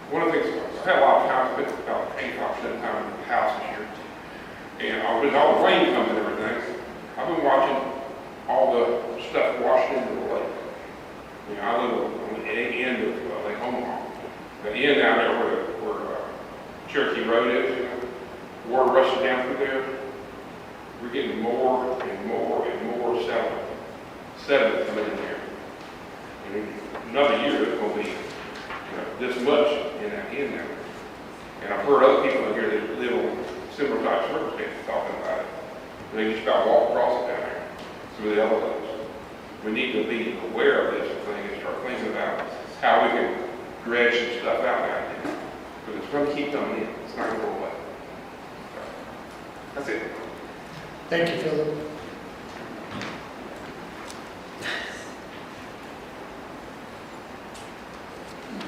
one of the things, I've had a lot of time, I spent about 85% of the time in the house this year, and with all the rain coming and everything, I've been watching all the stuff washed into the lake. I live on the end of Lake Omaha. The end down there where Cherokee Road is, water rushes down through there. We're getting more and more and more sediment coming in there. Another year, it's going to be this much in that end there. And I've heard other people in here that live on similar type circumstances talking about it. They just got to walk across it down there through the elevators. We need to be aware of this thing and start thinking about how we can dredge some stuff out down there. Because it's going to keep coming in. It's not going to go away. That's it. Thank you, Philip.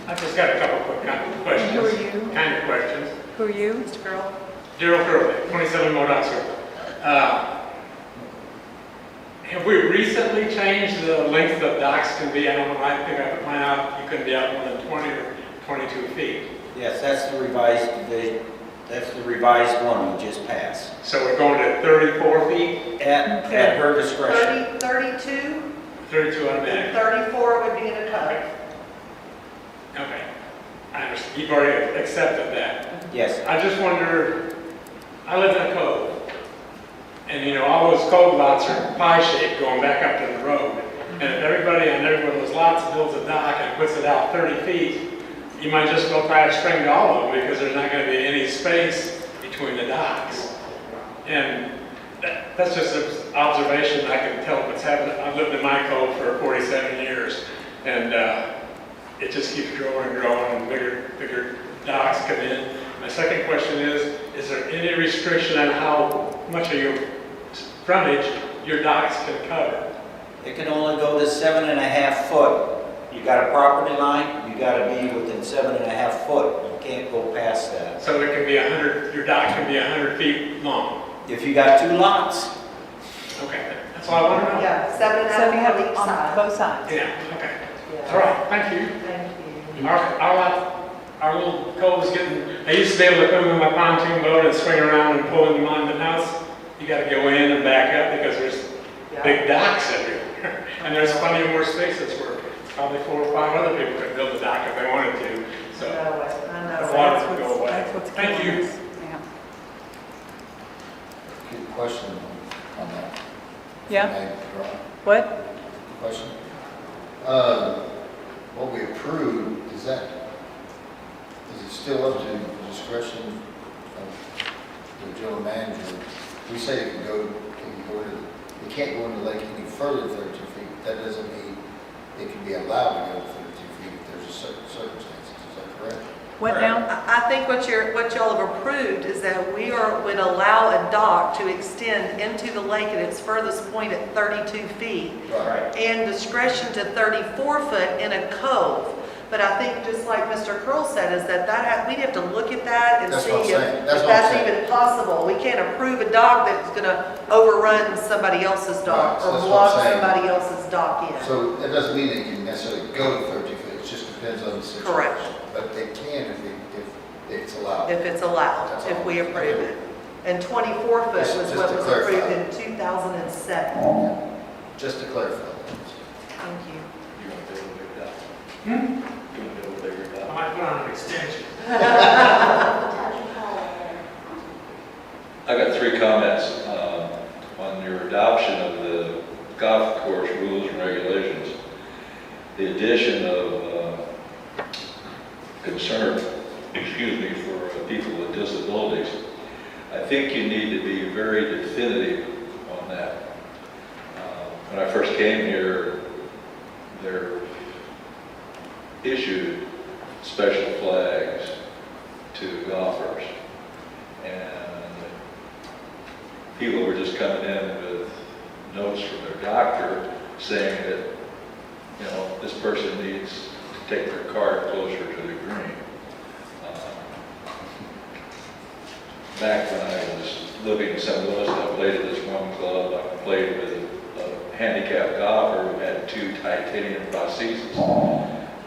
I just got a couple quick questions. Who are you? Kind of questions. Who are you, Mr. Girl? Daryl Curley, 27 Modoc Circle. Have we recently changed the length of docks can be? I don't know, I think I put mine out, you couldn't be out more than 20 or 22 feet. Yes, that's the revised division. That's the revised one we just passed. So we're going to 34 feet, At her discretion. 32, 32 and automatic. 34 would be in a code. Okay. I understand. You've already accepted that. Yes. I just wonder, I live in a cove. And all those cove lots are pie-shaped going back up to the road. And if everybody on every one of those lots builds a dock and puts it out 30 feet, you might just go tie a string to all of them because there's not going to be any space between the docks. And that's just an observation. I can tell what's happening. I've lived in my cove for 47 years, and it just keeps growing and growing, and bigger docks come in. My second question is there any restriction on how much of your frontage your docks can cover? It can only go to 7.5 foot. You got a property line, you got to be within 7.5 foot. You can't go past that. So it can be 100, your dock can be 100 feet long. If you got 2 lots, Okay, that's all I want to know. Yeah, 7.5 on each on side. both sides. Yeah, okay. All right, thank you. Thank you. Our little cove is getting, I used to be able to come in my pontoon boat and swing around and pull into mine, but now you got to go in and back up because there's big docks everywhere. And there's plenty of more spaces where probably 4 or 5 other people could build a dock if they wanted to. So the water would go away. That's what's Thank killing you. us. Yeah. Good question on that. Yeah? Hey, Carl, What? question. What we approved, is it still up to the discretion of the general manager? We say it can go to it can't go in the lake any further than 32 feet. That doesn't mean it can be allowed to go to 32 feet if there's a certain circumstances. Is that correct? What now? I think what y'all have approved is that would allow a dock to extend into the lake at its furthest point at 32 feet Right. and discretion to 34 foot in a cove. But I think, just like Mr. Curl said, is that we'd have to look at that and That's see what I'm if saying. That's if what I'm that's saying. even possible. We can't approve a dock that's going to overrun somebody else's dock Right, so or that's what block I'm saying. somebody else's dock in. So that doesn't mean they can necessarily go to 30 feet. It just depends on the situation. Correct. But they can if it's allowed. If it's allowed, That's if all. we approve it. And 24 foot was Just what to was clarify. approved in 2007. Just to clarify. Thank you. You're gonna build a big dock. Hmm? You're gonna build a bigger I dock. might put on an extension. I got 3 comments on your adoption of the golf course rules and regulations. The addition of concern, for people with disabilities. I think you need to be very definitive on that. When I first came here, they're issued special flags to golfers. And people were just coming in with notes from their doctor saying that, you know, this person needs to take their cart closer to the green. Back when I was living in St. Louis, I played at this one club. I played with a handicapped golfer who had 2 titanium prostheses.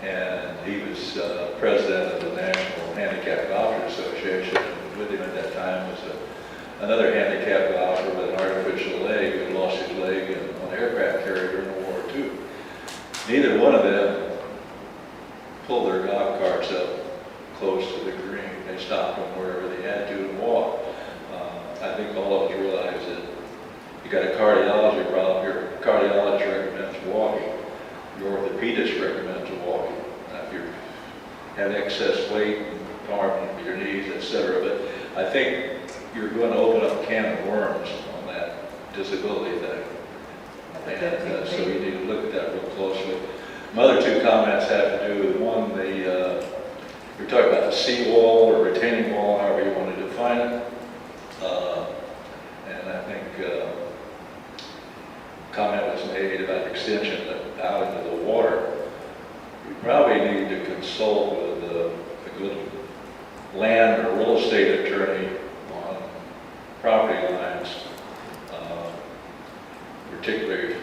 And he was president of the National Handicapped Golfers Association. And with him at that time was another handicapped golfer with an artificial leg who had lost his leg on an aircraft carrier during World War II. Neither one of them pulled their golf carts up close to the green. They stopped them wherever they had to and walked. I think all of us realize that you got a cardiology problem. Your cardiologist recommends walking. Your orthopedist recommends walking. If you have excess weight, arm, your knees, etc. But I think you're going to open up a can of worms on that disability thing. And so you need to look at that real closely. My other 2 comments have to do with, one, you're talking about the seawall or retaining wall, however you want to define it. And I think comment was made about extension out into the water. You probably need to consult with a good land or real estate attorney on property lines, particularly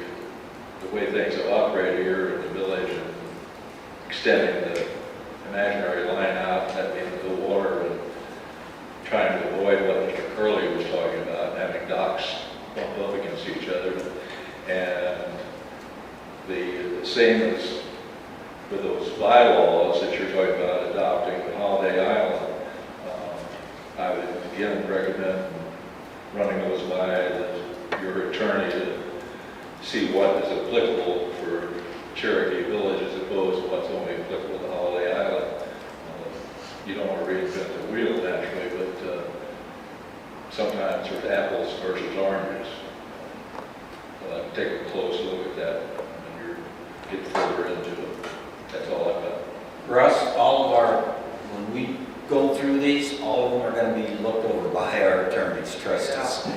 the way things have operated here in the village and extending the imaginary line out, that being the water, and trying to avoid what Mr. Curley was talking about, having docks bump up against each other. And the same as with those bylaws that you're talking about adopting with Holiday Island, I would again recommend running those by your attorney to see what is applicable for Cherokee Village as opposed to what's only applicable to Holiday Island. You don't want to reinvent the wheel naturally, but sometimes there's apples versus oranges. Take a close look at that when you get further into it. That's all I've got. Russ, when we go through these, all of them are going to be looked over by our attorneys, trust us. I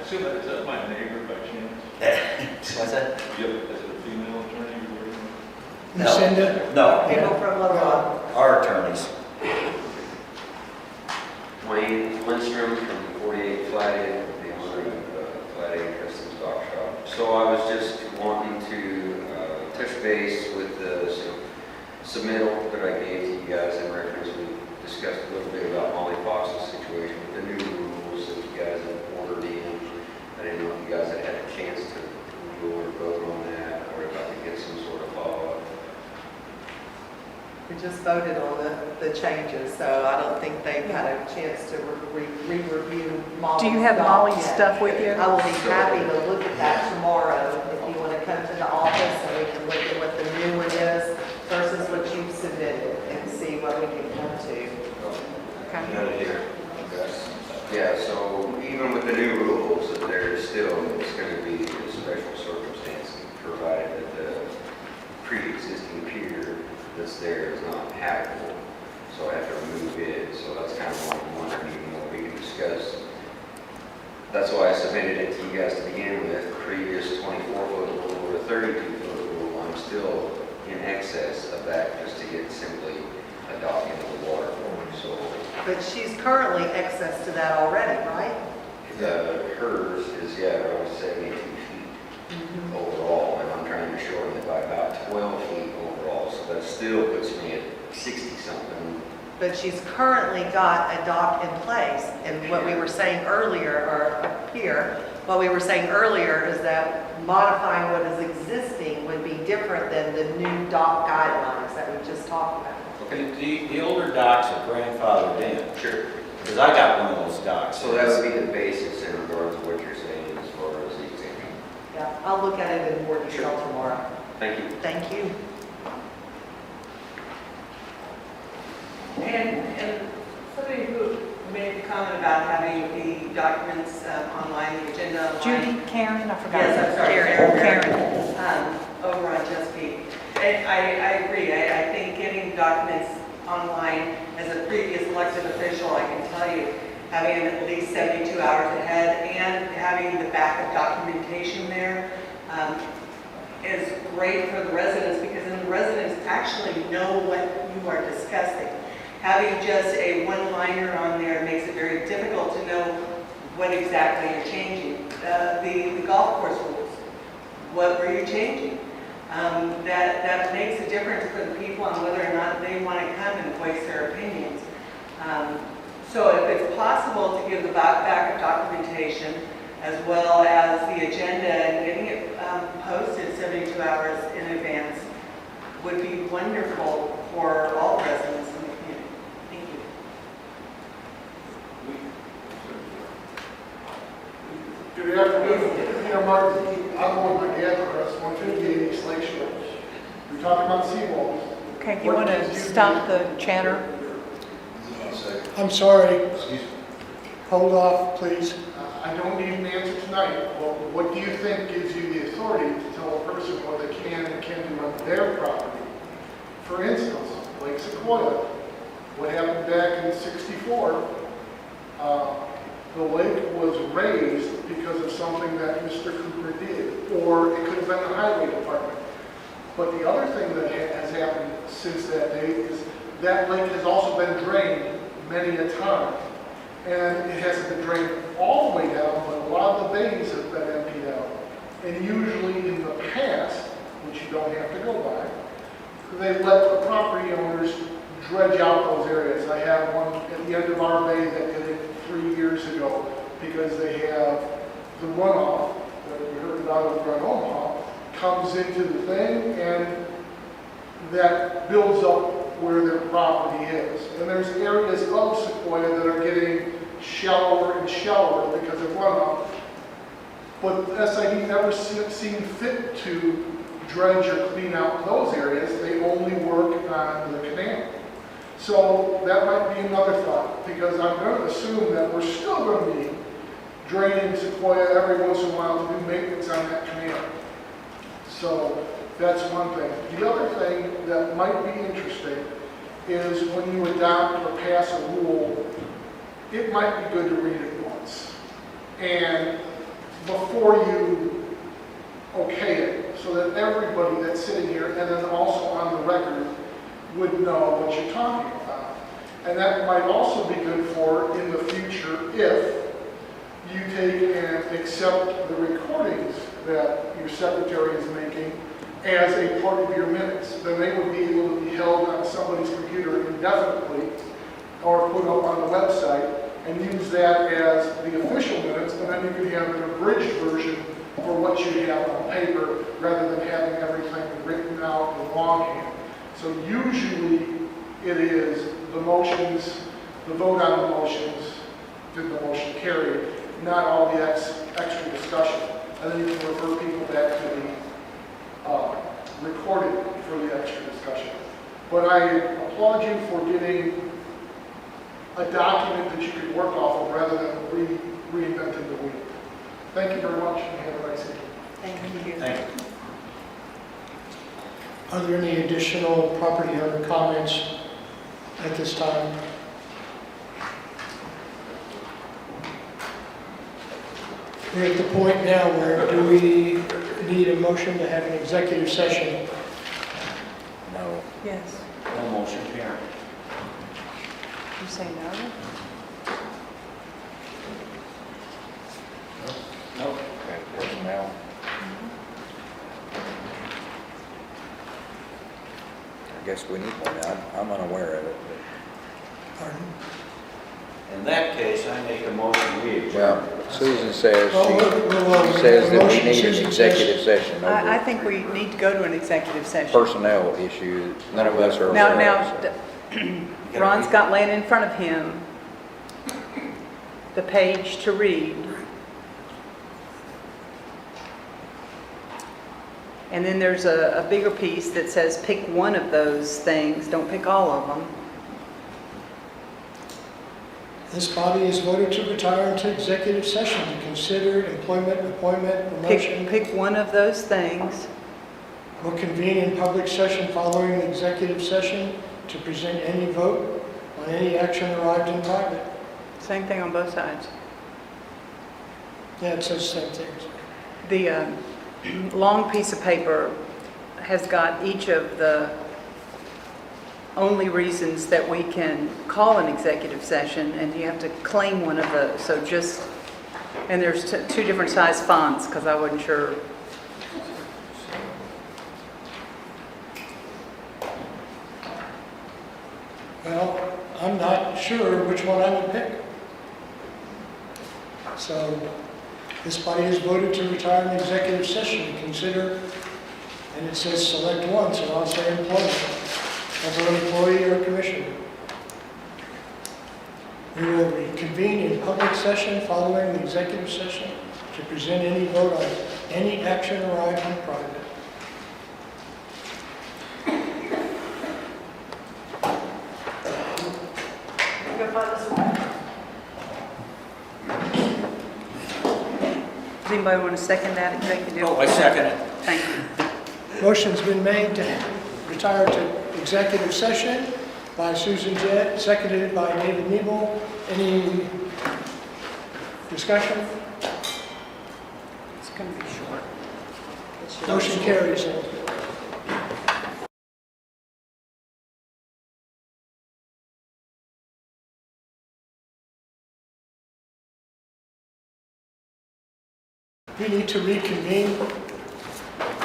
assume that, is that my neighbor by chance? What's that? Yep, is it a female attorney you're working with? No. Lucinda? No, People from Little Rock. our attorneys. Wayne Lindstrom from 48 Flathead, the owner of Flathead Customs Dock Shop. So I was just wanting to touch base with the submittal that I gave to you guys in reference. We discussed a little bit about Molly Fox's situation with the new rules that you guys have ordered in. I didn't know if you guys had had a chance to rule or vote on that, or if I could get some sort of follow-up. We just voted on the changes, so I don't think they've had a chance to re-review Molly's. Do you have doc Molly's yet. stuff with you? I will be happy to look at that tomorrow if you want to come to the office and we can look at what the new one is versus what you've submitted and see what we can come to. Got it here. Yeah, so even even with the new rules, that there's still, it's going to be a special circumstance, provided that the pre-existing pier that's there is not habitable. So I have to remove it, so that's kind of what I'm wondering, even what we can discuss. That's why I submitted it to you guys to begin with, previous 24-foot rule or 32-foot rule. I'm still in excess of that just to get simply a dock into the water. So But she's currently excess to that already, right? hers is, around 72 feet overall, and I'm trying to shorten it by about 12 feet overall, so that still puts me at 60-something. But she's currently got a dock in place, and what we were saying earlier, or up here, what we were saying earlier is that modifying what is existing would be different than the new dock guidelines that we just talked about. The older docks are grandfathered in. Sure. Because I got one of those docks. So that would be the basis in regards to what you're saying as far as the exemption. Yeah, I'll look at it in more detail tomorrow. Thank you. Thank you. And somebody who made a comment about having the documents online, the agenda online. Judy, Karen, I forgot. Yes, I'm sorry. Karen. Over on Chesapeake. And I agree. I think getting documents online, as a previous elected official, I can tell you, having at least 72 hours ahead and having the backup documentation there is great for the residents, because then the residents actually know what you are discussing. Having just a one-liner on there makes it very difficult to know what exactly you're changing. The golf course rules, what were you changing? That makes a difference for the people on whether or not they want to come and voice their opinions. So if it's possible to give the backup documentation as well as the agenda and getting it posted 72 hours in advance would be wonderful for all residents in the community. Thank you. Good afternoon, Peter Martin. I'm on the address, 158 East Lake Shore. We're talking about seawalls. Okay, you want to stop the chatter? I'm sorry, Excuse me. hold off, please. I don't need an answer tonight. Well, what do you think gives you the authority to tell a person what they can and can't do on their property? For instance, Lake Sequoia, what happened back in '64, the lake was raised because of something that Mr. Cooper did, or it could have been the highway department. But the other thing that has happened since that date is that lake has also been drained many a time. And it hasn't been drained all the way down, but a lot of the bays have been emptied out. And usually in the past, which you don't have to go by, they let the property owners dredge out those areas. I have one at the end of our bay that did it 3 years ago, because they have the runoff that we heard about over in Omaha comes into the thing, and that builds up where their property is. And there's areas of Sequoia that are getting shallower and shallower because of runoff. But SID never seemed fit to dredge or clean out those areas. They only work on the canal. So that might be another thought, because I'm going to assume that we're still going to be draining Sequoia every once in a while to do maintenance on that canal. So that's one thing. The other thing that might be interesting is when you adopt or pass a rule, it might be good to read it once. And before you okay it, so that everybody that's sitting here and then also on the record would know what you're talking about. And that might also be good for in the future if you take and accept the recordings that your secretary is making as a part of your minutes. Then they would be able to be held on somebody's computer indefinitely or put up on the website and use that as the official minutes, and then you can have an abridged version for what you have on paper rather than having everything written out in longhand. So usually it is the motions, the vote on the motions, did the motion carry, not all the extra discussion. And then you can refer people back to the recording for the extra discussion. But I applaud you for getting a document that you could work off of rather than reinventing Thank you very much, and have a nice evening. Thank you. Thank you. Are there any additional property owner comments at this time? We're at the point now where do we need a motion to have an executive session? No. Yes. No motion carried. You say no? Nope. Okay, personnel. I guess we need one. I'm unaware of it. Pardon? In that case, I make a motion we adjourn. Well, Susan says, Well, she says that we motion, need an Susan says- executive session I over think we need to go to an executive session. personnel issue. None of us are aware Now, of it, so. Ron's got laying in front of him the page to read. And then there's a bigger piece that says pick one of those things, don't pick all of them. This body has voted to retire into executive session to consider employment, appointment, promotion. Pick one of those things. Will convene in public session following the executive session to present any vote on any action arrived in private. Same thing on both sides. Yeah, it says same things. The long piece of paper has got each of the only reasons that we can call an executive session, and you have to claim one of those. So just, and there's two different size fonts, because I wasn't sure. Well, I'm not sure which one I would pick. So this body has voted to retire in executive session to consider, and it says select one, so I'll say employment of an employee or commissioner. We will reconvene in public session following the executive session to present any vote on any action arrived in private. Does anybody want to second that executive? Oh, I second it. Thank you. Motion's been made to retire to executive session by Susan Jett, seconded by David Nebel. Any discussion? It's going to be short. Motion carries. We need to reconvene.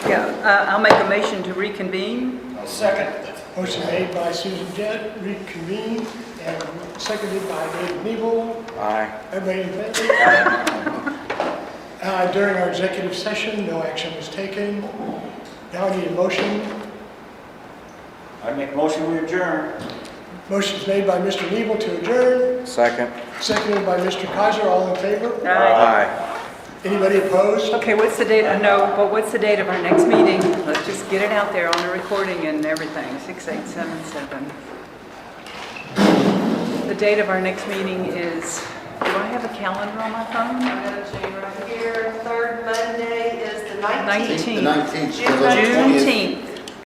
Yeah, I'll make a motion to reconvene. Second. Motion made by Susan Jett, reconvene, and seconded by David Nebel. Aye. Everybody in favor? During our executive session, no action was taken. Now I need a motion. I make a motion we adjourn. Motion's made by Mr. Nebel to adjourn, Second. seconded by Mr. Kaiser. All in favor? Aye. Anybody opposed? Okay, what's the date? No, but what's the date of our next meeting? Let's just get it out there on the recording and everything. 6877. The date of our next meeting is, do I have a calendar on my phone? I'm going to change right here. Third Monday is the 19th. 19th. The 19th. Juneteenth.